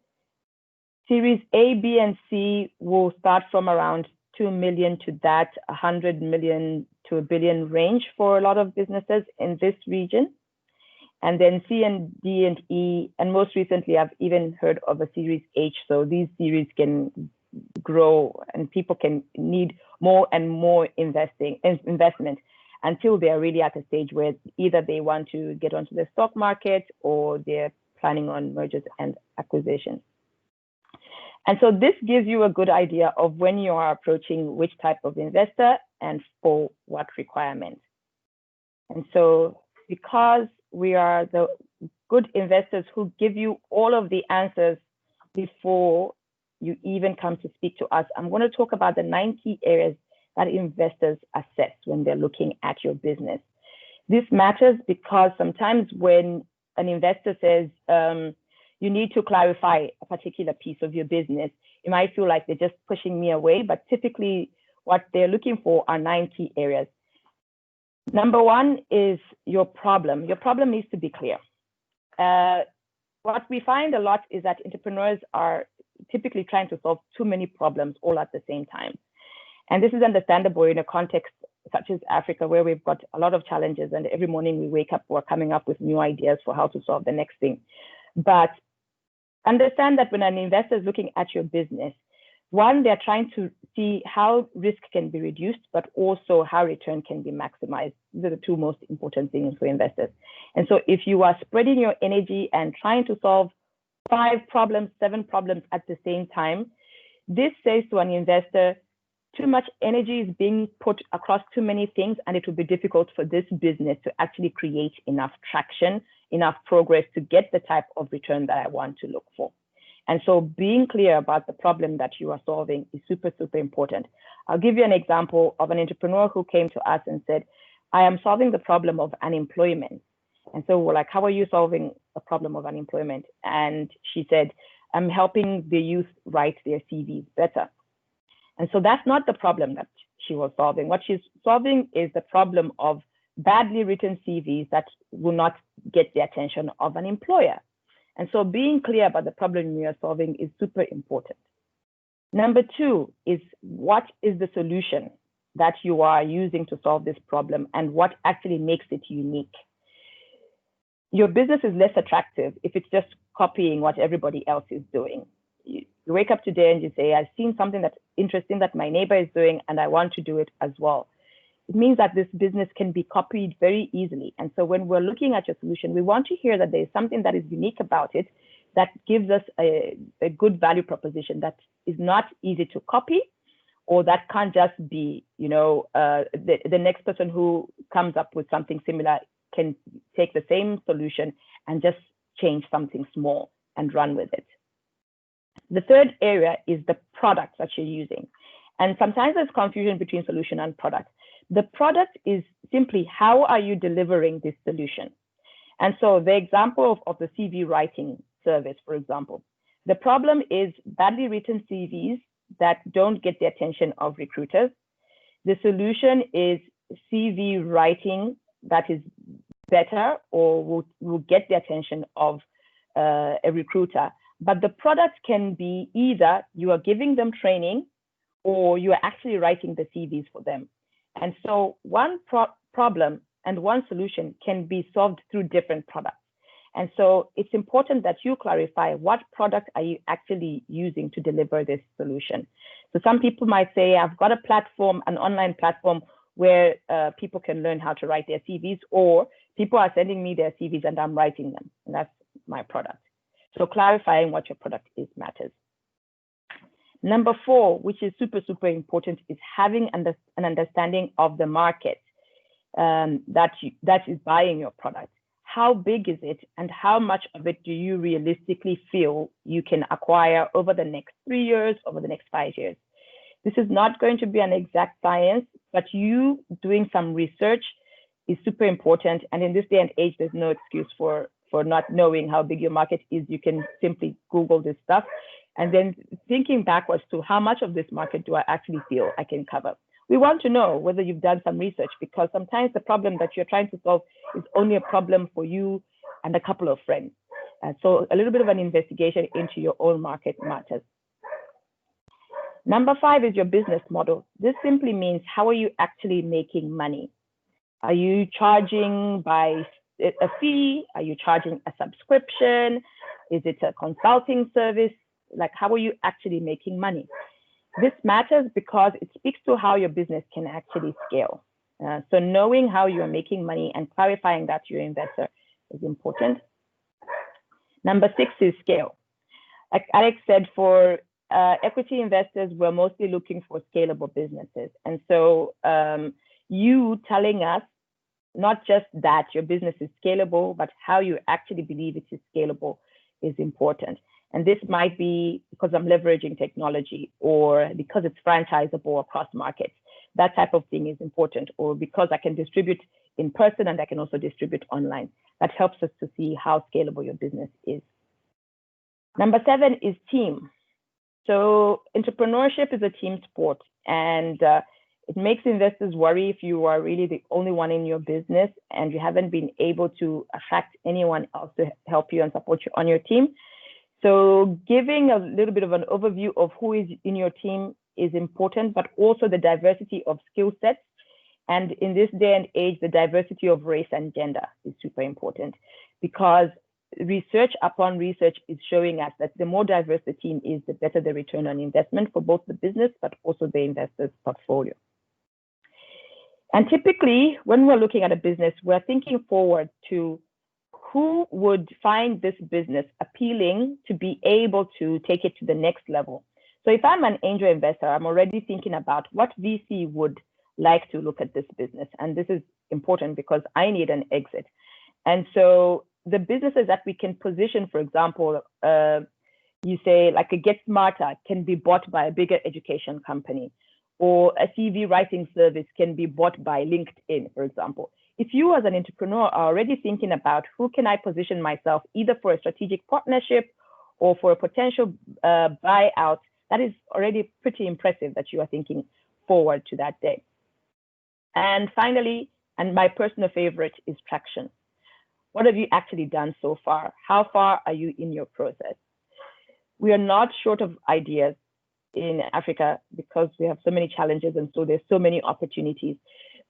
Series A, B, and C will start from around 2 million to that 100 million to $1 billion range for a lot of businesses in this region. And then C and D and E, and most recently, I've even heard of a Series H. So these series can grow and people can need more and more investment until they're really at a stage where either they want to get onto the stock market or they're planning on mergers and acquisitions. And so this gives you a good idea of when you are approaching which type of investor and for what requirement. And so because we are the good investors who give you all of the answers before you even come to speak to us, I'm going to talk about the 9 key areas that investors assess when they're looking at your business. This matters because sometimes when an investor says you need to clarify a particular piece of your business, it might feel like they're just pushing me away, but typically what they're looking for are 9 key areas. Number 1 is your problem. Your problem needs to be clear. What we find a lot is that entrepreneurs are typically trying to solve too many problems all at the same time. And this is understandable in a context such as Africa, where we've got a lot of challenges, and every morning we wake up, we're coming up with new ideas for how to solve the next thing. But understand that when an investor is looking at your business, 1, they're trying to see how risk can be reduced, but also how return can be maximized. These are the 2 most important things for investors. And so if you are spreading your energy and trying to solve 5 problems, 7 problems at the same time, this says to an investor, too much energy is being put across too many things, and it will be difficult for this business to actually create enough traction, enough progress to get the type of return that I want to look for. And so being clear about the problem that you are solving is super, super important. I'll give you an example of an entrepreneur who came to us and said, I am solving the problem of unemployment. And so we're like, how are you solving a problem of unemployment? And she said, I'm helping the youth write their CVs better. And so that's not the problem that she was solving. What she's solving is the problem of badly written CVs that will not get the attention of an employer. And so being clear about the problem you are solving is super important. Number 2 is, what is the solution that you are using to solve this problem, and what actually makes it unique? Your business is less attractive if it's just copying what everybody else is doing. You wake up today and you say, I've seen something that's interesting that my neighbor is doing and I want to do it as well. It means that this business can be copied very easily. And so when we're looking at your solution, we want to hear that there's something that is unique about it that gives us a good value proposition that is not easy to copy, or that can't just be, the next person who comes up with something similar can take the same solution and just change something small and run with it. The third area is the product that you're using. And sometimes there's confusion between solution and product. The product is simply, how are you delivering this solution? And so the example of the CV writing service, for example, the problem is badly written CVs that don't get the attention of recruiters. The solution is CV writing that is better or will get the attention of a recruiter. But the product can be either you are giving them training or you are actually writing the CVs for them. And so one problem and one solution can be solved through different products. And so it's important that you clarify what product are you actually using to deliver this solution. So some people might say, I've got a platform, an online platform where people can learn how to write their CVs, or people are sending me their CVs and I'm writing them, and that's my product. So clarifying what your product is matters. Number 4, which is super, super important, is having an understanding of the market that is buying your product. How big is it, and how much of it do you realistically feel you can acquire over the next 3 years, over the next 5 years? This is not going to be an exact science, but you doing some research is super important. And in this day and age, there's no excuse for not knowing how big your market is. You can simply Google this stuff. And then thinking backwards to how much of this market do I actually feel I can cover? We want to know whether you've done some research, because sometimes the problem that you're trying to solve is only a problem for you and a couple of friends. So a little bit of an investigation into your own market matters. Number 5 is your business model. This simply means, how are you actually making money? Are you charging by a fee? Are you charging a subscription? Is it a consulting service? Like, how are you actually making money? This matters because it speaks to how your business can actually scale. So knowing how you're making money and clarifying that to your investor is important. Number 6 is scale. Like Alex said, for equity investors, we're mostly looking for scalable businesses. And so you telling us not just that your business is scalable, but how you actually believe it is scalable is important. And this might be because I'm leveraging technology, or because it's franchisable across markets. That type of thing is important, or because I can distribute in person and I can also distribute online. That helps us to see how scalable your business is. Number 7 is team. So entrepreneurship is a team sport, and it makes investors worry if you are really the only one in your business and you haven't been able to attract anyone else to help you and support you on your team. So giving a little bit of an overview of who is in your team is important, but also the diversity of skill sets. And in this day and age, the diversity of race and gender is super important, because research upon research is showing us that the more diverse the team is, the better the return on investment for both the business, but also the investor's portfolio. And typically, when we're looking at a business, we're thinking forward to who would find this business appealing to be able to take it to the next level. So if I'm an angel investor, I'm already thinking about what VC would like to look at this business. And this is important because I need an exit. And so the businesses that we can position, for example, you say like a Get Smarter can be bought by a bigger education company, or a CV writing service can be bought by LinkedIn, for example. If you as an entrepreneur are already thinking about who can I position myself either for a strategic partnership or for a potential buyout, that is already pretty impressive that you are thinking forward to that day. And finally, and my personal favorite, is traction. What have you actually done so far? How far are you in your process? We are not short of ideas in Africa because we have so many challenges, and so there's so many opportunities.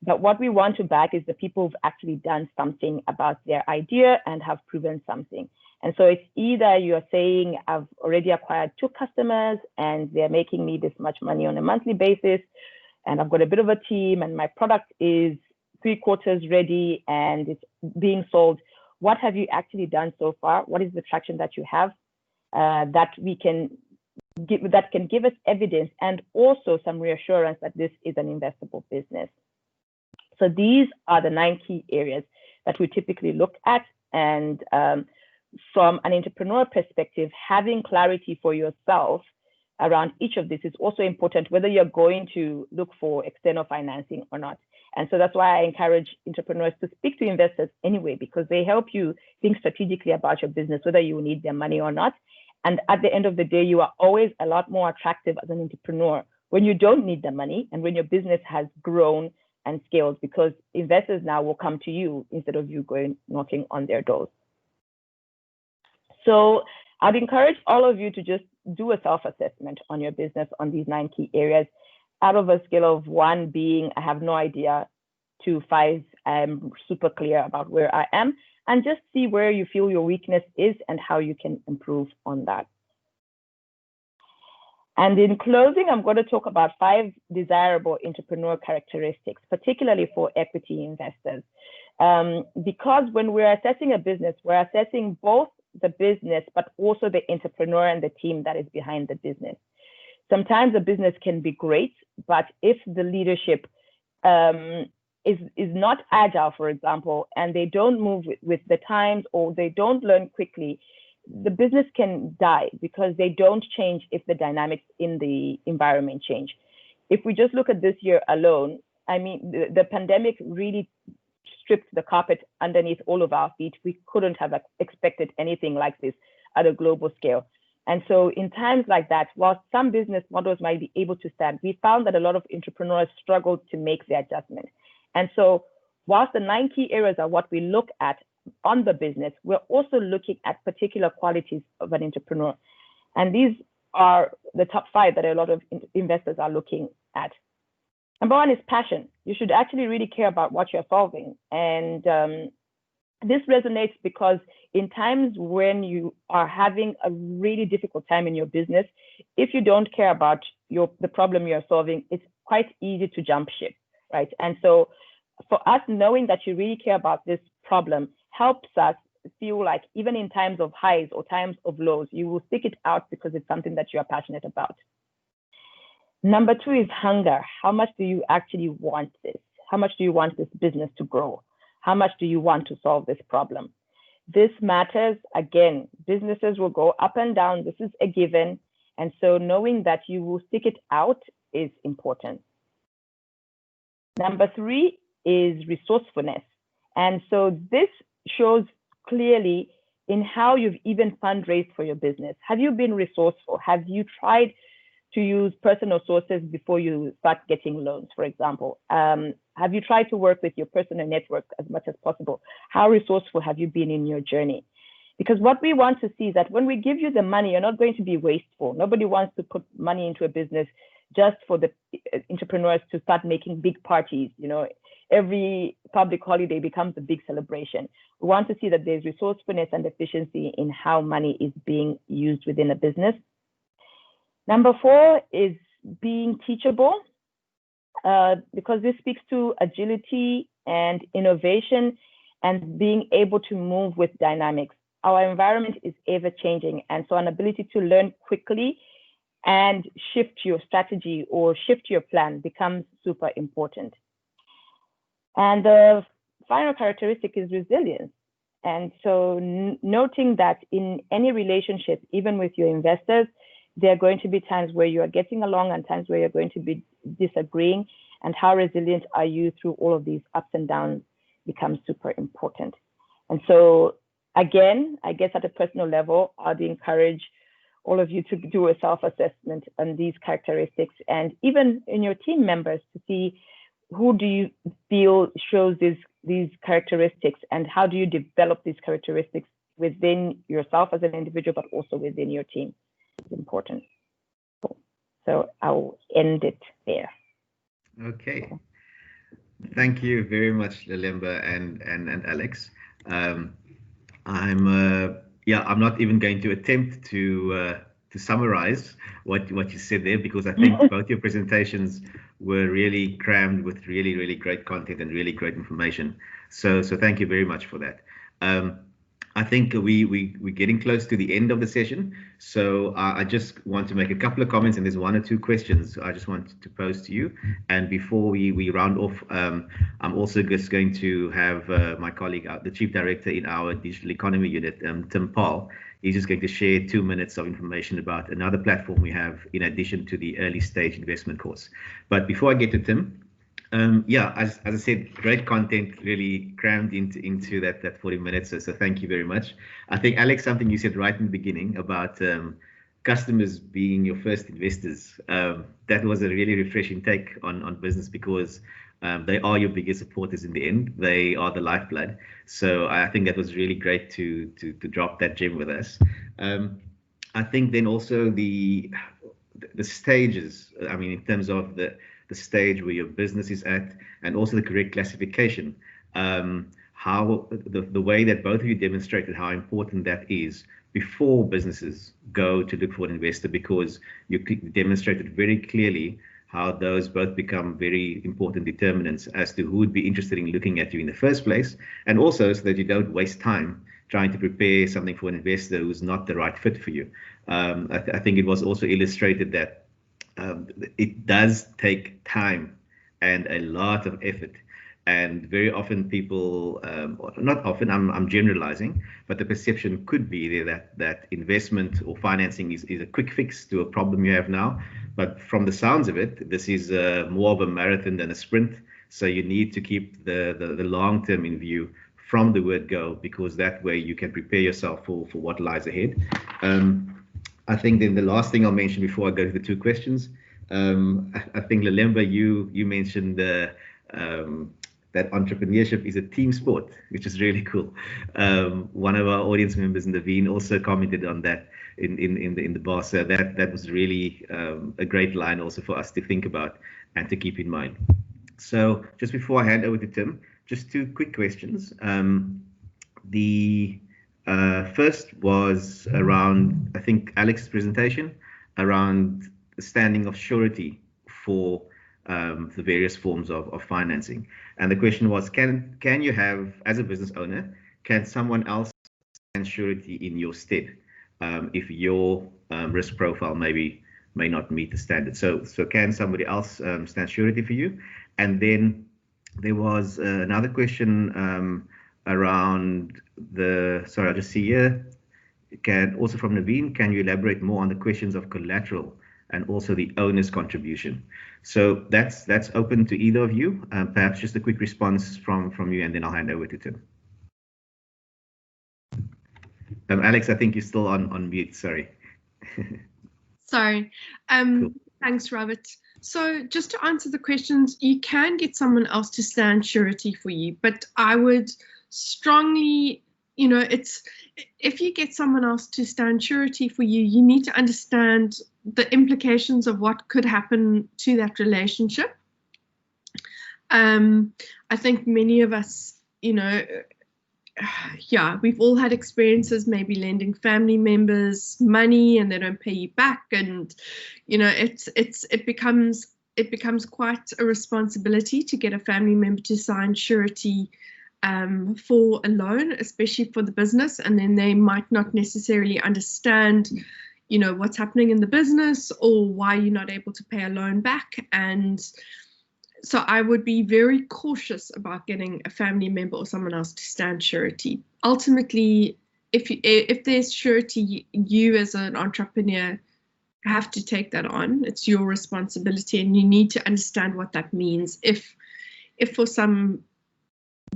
But what we want to back is the people who've actually done something about their idea and have proven something. And so it's either you're saying, I've already acquired 2 customers and they're making me this much money on a monthly basis, and I've got a bit of a team and my product is 3/4 ready and it's being sold. What have you actually done so far? What is the traction that you have that can give us evidence and also some reassurance that this is an investable business? So these are the 9 key areas that we typically look at. And from an entrepreneur perspective, having clarity for yourself around each of this is also important, whether you're going to look for external financing or not. And so that's why I encourage entrepreneurs to speak to investors anyway, because they help you think strategically about your business, whether you need their money or not. And at the end of the day, you are always a lot more attractive as an entrepreneur when you don't need the money and when your business has grown and scaled, because investors now will come to you instead of you going knocking on their doors. So I'd encourage all of you to just do a self-assessment on your business on these 9 key areas, out of a scale of 1 being I have no idea to 5 I'm super clear about where I am, and just see where you feel your weakness is and how you can improve on that. And in closing, I'm going to talk about 5 desirable entrepreneur characteristics, particularly for equity investors. Because when we're assessing a business, we're assessing both the business, but also the entrepreneur and the team that is behind the business. Sometimes a business can be great, but if the leadership is not agile, for example, and they don't move with the times, or they don't learn quickly, the business can die because they don't change if the dynamics in the environment change. If we just look at this year alone, I mean, the pandemic really stripped the carpet underneath all of our feet. We couldn't have expected anything like this at a global scale. And so in times like that, while some business models might be able to stand, we found that a lot of entrepreneurs struggled to make the adjustment. And so whilst the 9 key areas are what we look at on the business, we're also looking at particular qualities of an entrepreneur. And these are the top 5 that a lot of investors are looking at. Number 1 is passion. You should actually really care about what you're solving. And this resonates because in times when you are having a really difficult time in your business, if you don't care about the problem you're solving, it's quite easy to jump ship, right? And so for us, knowing that you really care about this problem helps us feel like even in times of highs or times of lows, you will stick it out because it's something that you are passionate about. Number 2 is hunger. How much do you actually want this? How much do you want this business to grow? How much do you want to solve this problem? This matters. Again, businesses will go up and down. This is a given. And so knowing that you will stick it out is important. Number 3 is resourcefulness. And so this shows clearly in how you've even fundraised for your business. Have you been resourceful? Have you tried to use personal sources before you start getting loans, for example? Have you tried to work with your personal network as much as possible? How resourceful have you been in your journey? Because what we want to see is that when we give you the money, you're not going to be wasteful. Nobody wants to put money into a business just for the entrepreneurs to start making big parties. You know, every public holiday becomes a big celebration. We want to see that there's resourcefulness and efficiency in how money is being used within a business. Number 4 is being teachable, because this speaks to agility and innovation and being able to move with dynamics. Our environment is ever changing, and so an ability to learn quickly and shift your strategy or shift your plan becomes super important. And the final characteristic is resilience. And so noting that in any relationship, even with your investors, there are going to be times where you are getting along and times where you're going to be disagreeing, and how resilient are you through all of these ups and downs becomes super important. And so again, I guess at a personal level, I'd encourage all of you to do a self-assessment on these characteristics, and even in your team members to see who do you feel shows these characteristics, and how do you develop these characteristics within yourself as an individual, but also within your team. It's important. So I'll end it there. Okay. Thank you very much, Lelemba and Alex. I'm not even going to attempt to summarize what you said there, because I think both your presentations were really crammed with really, really great content and really great information. So thank you very much for that. I think we're getting close to the end of the session, so I just want to make a couple of comments, and there's 1 or 2 questions I just want to pose to you. And before we round off, I'm also just going to have my colleague, the Chief Director in our Digital Economy Unit, Tim Paul. He's just going to share 2 minutes of information about another platform we have in addition to the early stage investment course. But before I get to Tim, as I said, great content really crammed into that 40 minutes. So thank you very much. I think, Alex, something you said right in the beginning about customers being your first investors. That was a really refreshing take on business, because they are your biggest supporters in the end. They are the lifeblood. So I think that was really great to drop that gem with us. I think then also the stages, I mean, in terms of the stage where your business is at, and also the correct classification. how the way that both of you demonstrated how important that is before businesses go to look for an investor, because you demonstrated very clearly how those both become very important determinants as to who would be interested in looking at you in the first place, and also so that you don't waste time trying to prepare something for an investor who's not the right fit for you. I think it was also illustrated that it does take time and a lot of effort. And very often people, not often, I'm generalizing, but the perception could be there that investment or financing is a quick fix to a problem you have now. But from the sounds of it, this is more of a marathon than a sprint. So you need to keep the long term in view from the word go, because that way you can prepare yourself for what lies ahead. I think then the last thing I'll mention before I go to the two questions, I think Lelemba, you mentioned that entrepreneurship is a team sport, which is really cool. One of our audience members, Naveen, also commented on that in the bar. So that was really a great line also for us to think about and to keep in mind. So just before I hand over to Tim, just two quick questions. The first was around, I think, Alex's presentation around the standing of surety for the various forms of financing. And the question was, can you have, as a business owner, can someone else stand surety in your stead if your risk profile may not meet the standard? So can somebody else stand surety for you? And then there was another question around sorry, I'll just see here. Also from Naveen, can you elaborate more on the questions of collateral and also the owner's contribution? So that's open to either of you. Perhaps just a quick response from you, and then I'll hand over to Tim. Alex, I think you're still on mute. Sorry. Sorry. Cool. Thanks, Robert. So just to answer the questions, you can get someone else to stand surety for you, but I would strongly, if you get someone else to stand surety for you, you need to understand the implications of what could happen to that relationship. I think many of us, we've all had experiences, maybe lending family members money and they don't pay you back, and it becomes quite a responsibility to get a family member to sign surety for a loan, especially for the business, and then they might not necessarily understand what's happening in the business or why you're not able to pay a loan back. And so I would be very cautious about getting a family member or someone else to stand surety. Ultimately, if there's surety, you as an entrepreneur have to take that on. It's your responsibility, and you need to understand what that means. If for some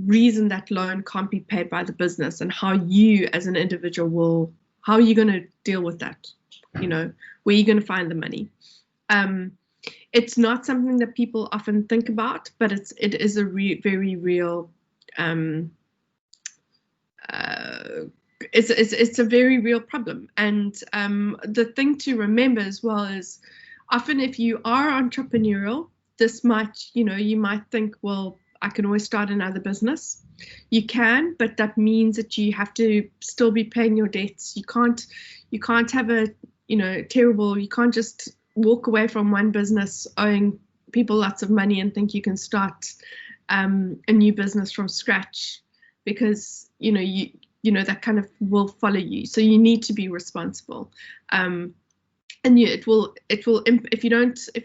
reason that loan can't be paid by the business, and how you as an individual how are you going to deal with that? Where are you going to find the money? It's not something that people often think about, but it is a very real it's a very real problem. And the thing to remember as well is, often if you are entrepreneurial, this might, you might think, well, I can always start another business. You can, but that means that you have to still be paying your debts. You can't have a, you can't just walk away from one business owing people lots of money and think you can start a new business from scratch, because that kind of will follow you. So you need to be responsible, and it will if you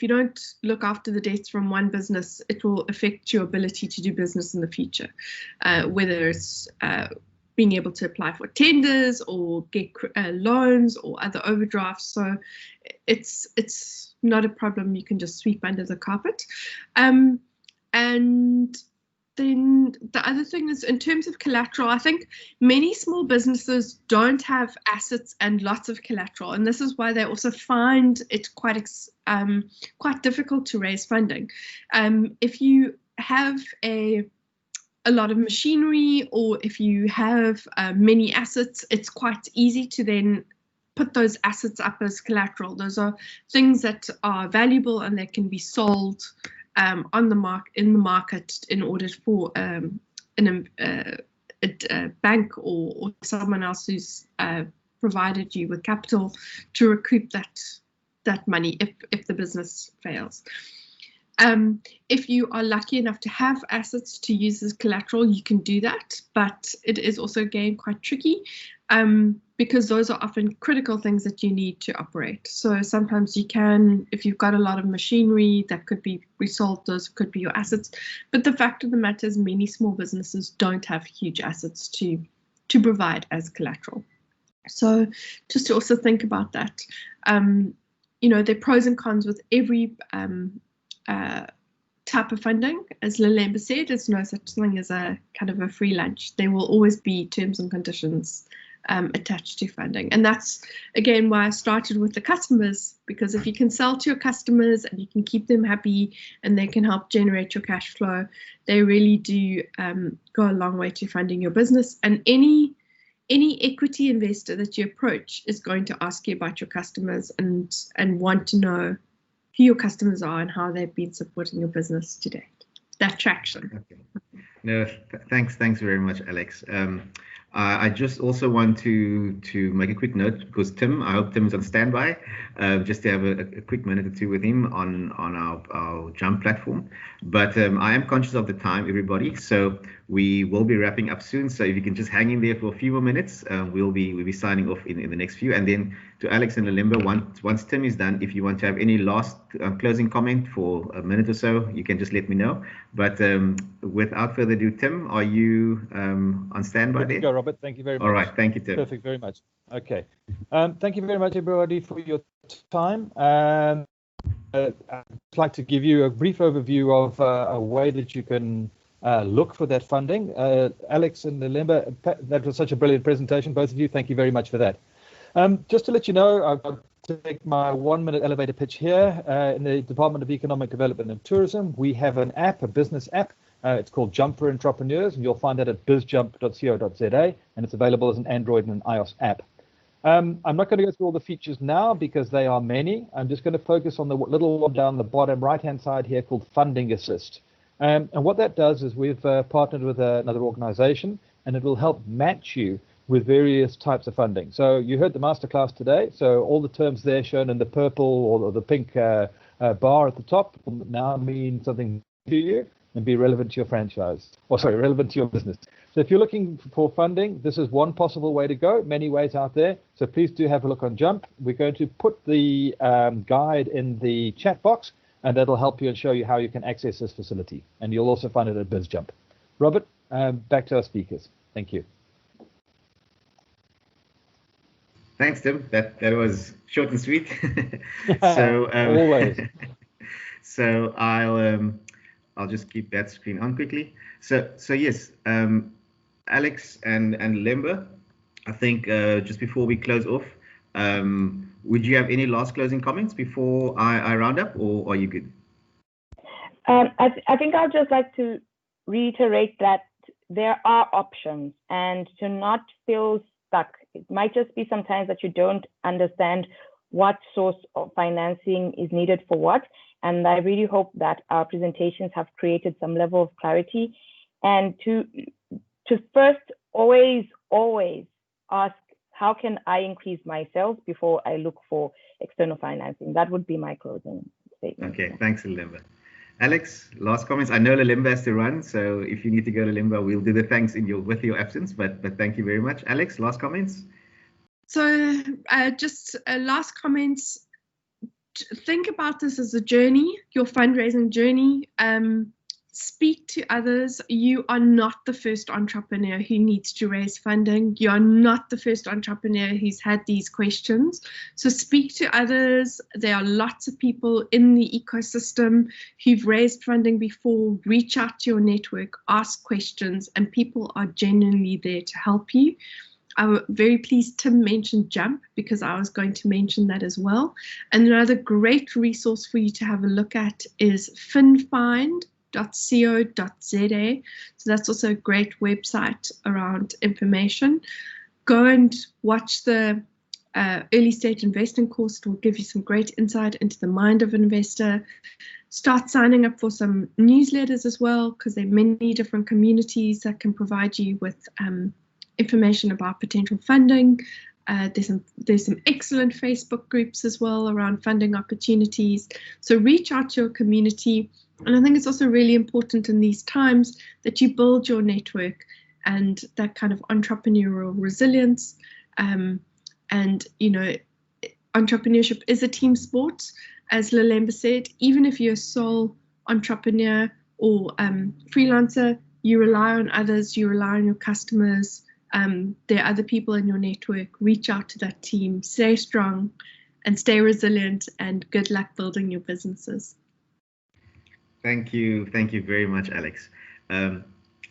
don't look after the debts from one business, it will affect your ability to do business in the future, whether it's being able to apply for tenders or get loans or other overdrafts. So it's not a problem you can just sweep under the carpet. And then the other thing is, in terms of collateral, I think many small businesses don't have assets and lots of collateral, and this is why they also find it quite difficult to raise funding. If you have a lot of machinery, or if you have many assets, it's quite easy to then put those assets up as collateral. Those are things that are valuable and that can be sold in the market in order for a bank or someone else who's provided you with capital to recoup that money if the business fails. If you are lucky enough to have assets to use as collateral, you can do that, but it is also again quite tricky because those are often critical things that you need to operate. So sometimes you can, if you've got a lot of machinery that could be resold, those could be your assets. But the fact of the matter is many small businesses don't have huge assets to provide as collateral. So just to also think about that, you know, there are pros and cons with every type of funding. As Lelemba said, there's no such thing as a kind of a free lunch. There will always be terms and conditions attached to funding. And that's, again, why I started with the customers, because if you can sell to your customers and you can keep them happy and they can help generate your cash flow, they really do go a long way to funding your business. And any equity investor that you approach is going to ask you about your customers and want to know who your customers are and how they've been supporting your business to date. That traction. Okay. No, thanks very much, Alex. I just also want to make a quick note, because Tim, I hope Tim is on standby, just to have a quick minute or two with him on our Jump platform. But I am conscious of the time, everybody, so we will be wrapping up soon. So if you can just hang in there for a few more minutes, we'll be signing off in the next few. And then to Alex and Lelemba, once Tim is done, if you want to have any last closing comment for a minute or so, you can just let me know. But without further ado, Tim, are you on standby there? Go, Robert. Thank you very much. All right. Thank you, Tim. Perfect. Very much. Okay. Thank you very much, everybody, for your time. I'd like to give you a brief overview of a way that you can look for that funding. Alex and Lelemba, that was such a brilliant presentation. Both of you, thank you very much for that. Just to let you know, I've got to take my 1-minute elevator pitch here. In the Department of Economic Development and Tourism, we have an app, a business app. It's called Jump for Entrepreneurs, and you'll find it at bizjump.co.za, and it's available as an Android and an iOS app. I'm not going to go through all the features now because they are many. I'm just going to focus on the little one down the bottom right-hand side here called Funding Assist. And what that does is we've partnered with another organization, and it will help match you with various types of funding. So you heard the masterclass today. So all the terms there shown in the purple or the pink bar at the top will now mean something to you and be relevant to your franchise, or sorry, relevant to your business. So if you're looking for funding, this is one possible way to go, many ways out there. So please do have a look on Jump. We're going to put the guide in the chat box, and that'll help you and show you how you can access this facility. And you'll also find it at BizJump. Robert, back to our speakers. Thank you. Thanks, Tim. That was short and sweet. So always. So I'll just keep that screen on quickly. So yes, Alex and Lelemba, I think just before we close off, would you have any last closing comments before I round up, or are you good? I think I'd just like to reiterate that there are options, and to not feel stuck. It might just be sometimes that you don't understand what source of financing is needed for what. And I really hope that our presentations have created some level of clarity, and to first always ask, how can I increase my sales before I look for external financing? That would be my closing statement. Okay, thanks, Lelemba. Alex, last comments. I know Lelemba has to run, so if you need to go, Lelemba, we'll do the thanks with your absence. But thank you very much, Alex. Last comments. So just last comments. Think about this as a journey, your fundraising journey. Speak to others. You are not the first entrepreneur who needs to raise funding. You are not the first entrepreneur who's had these questions. So speak to others. There are lots of people in the ecosystem who've raised funding before. Reach out to your network, ask questions, and people are genuinely there to help you. I'm very pleased Tim mentioned Jump, because I was going to mention that as well. And another great resource for you to have a look at is finfind.co.za. So that's also a great website around information. Go and watch the early stage investing course. It will give you some great insight into the mind of an investor. start signing up for some newsletters as well, because there are many different communities that can provide you with information about potential funding. There's some excellent Facebook groups as well around funding opportunities. So reach out to your community. And I think it's also really important in these times that you build your network and that kind of entrepreneurial resilience. And, you know, entrepreneurship is a team sport, as Lelemba said. Even if you're a sole entrepreneur or freelancer, you rely on others, you rely on your customers. There are other people in your network. Reach out to that team, stay strong and stay resilient, and good luck building your businesses. Thank you very much, Alex.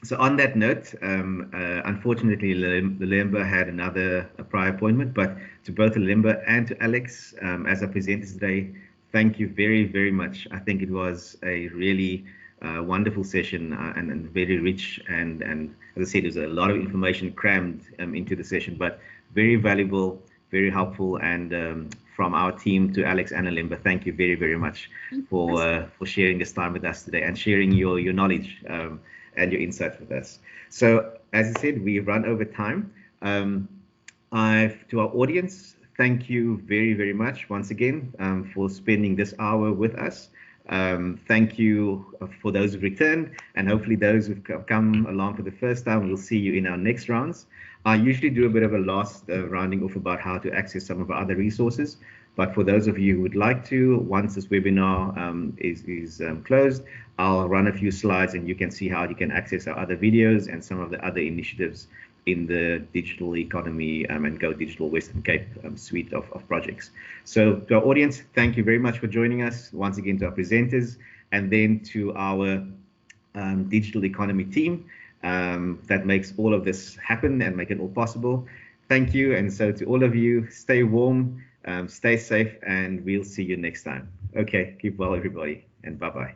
So on that note, unfortunately, Lelemba had a prior appointment, but to both Lelemba and to Alex, as our presenters today, thank you very, very much. I think it was a really wonderful session and very rich, and as I said, there's a lot of information crammed into the session, but very valuable, very helpful. And from our team to Alex and Lelemba, thank you very, very much for sharing this time with us today and sharing your knowledge and your insights with us. So as I said, we've run over time. To our audience, thank you very, very much once again for spending this hour with us. Thank you for those who've returned, and hopefully those who've come along for the first time. We'll see you in our next rounds. I usually do a bit of a last rounding off about how to access some of our other resources, but for those of you who would like to, once this webinar is closed, I'll run a few slides and you can see how you can access our other videos and some of the other initiatives in the digital economy and Go Digital Western Cape suite of projects. So to our audience, thank you very much for joining us. Once again to our presenters, and then to our digital economy team that makes all of this happen and make it all possible. Thank you. And so to all of you, stay warm, stay safe, and we'll see you next time. Okay, keep well, everybody, and bye-bye.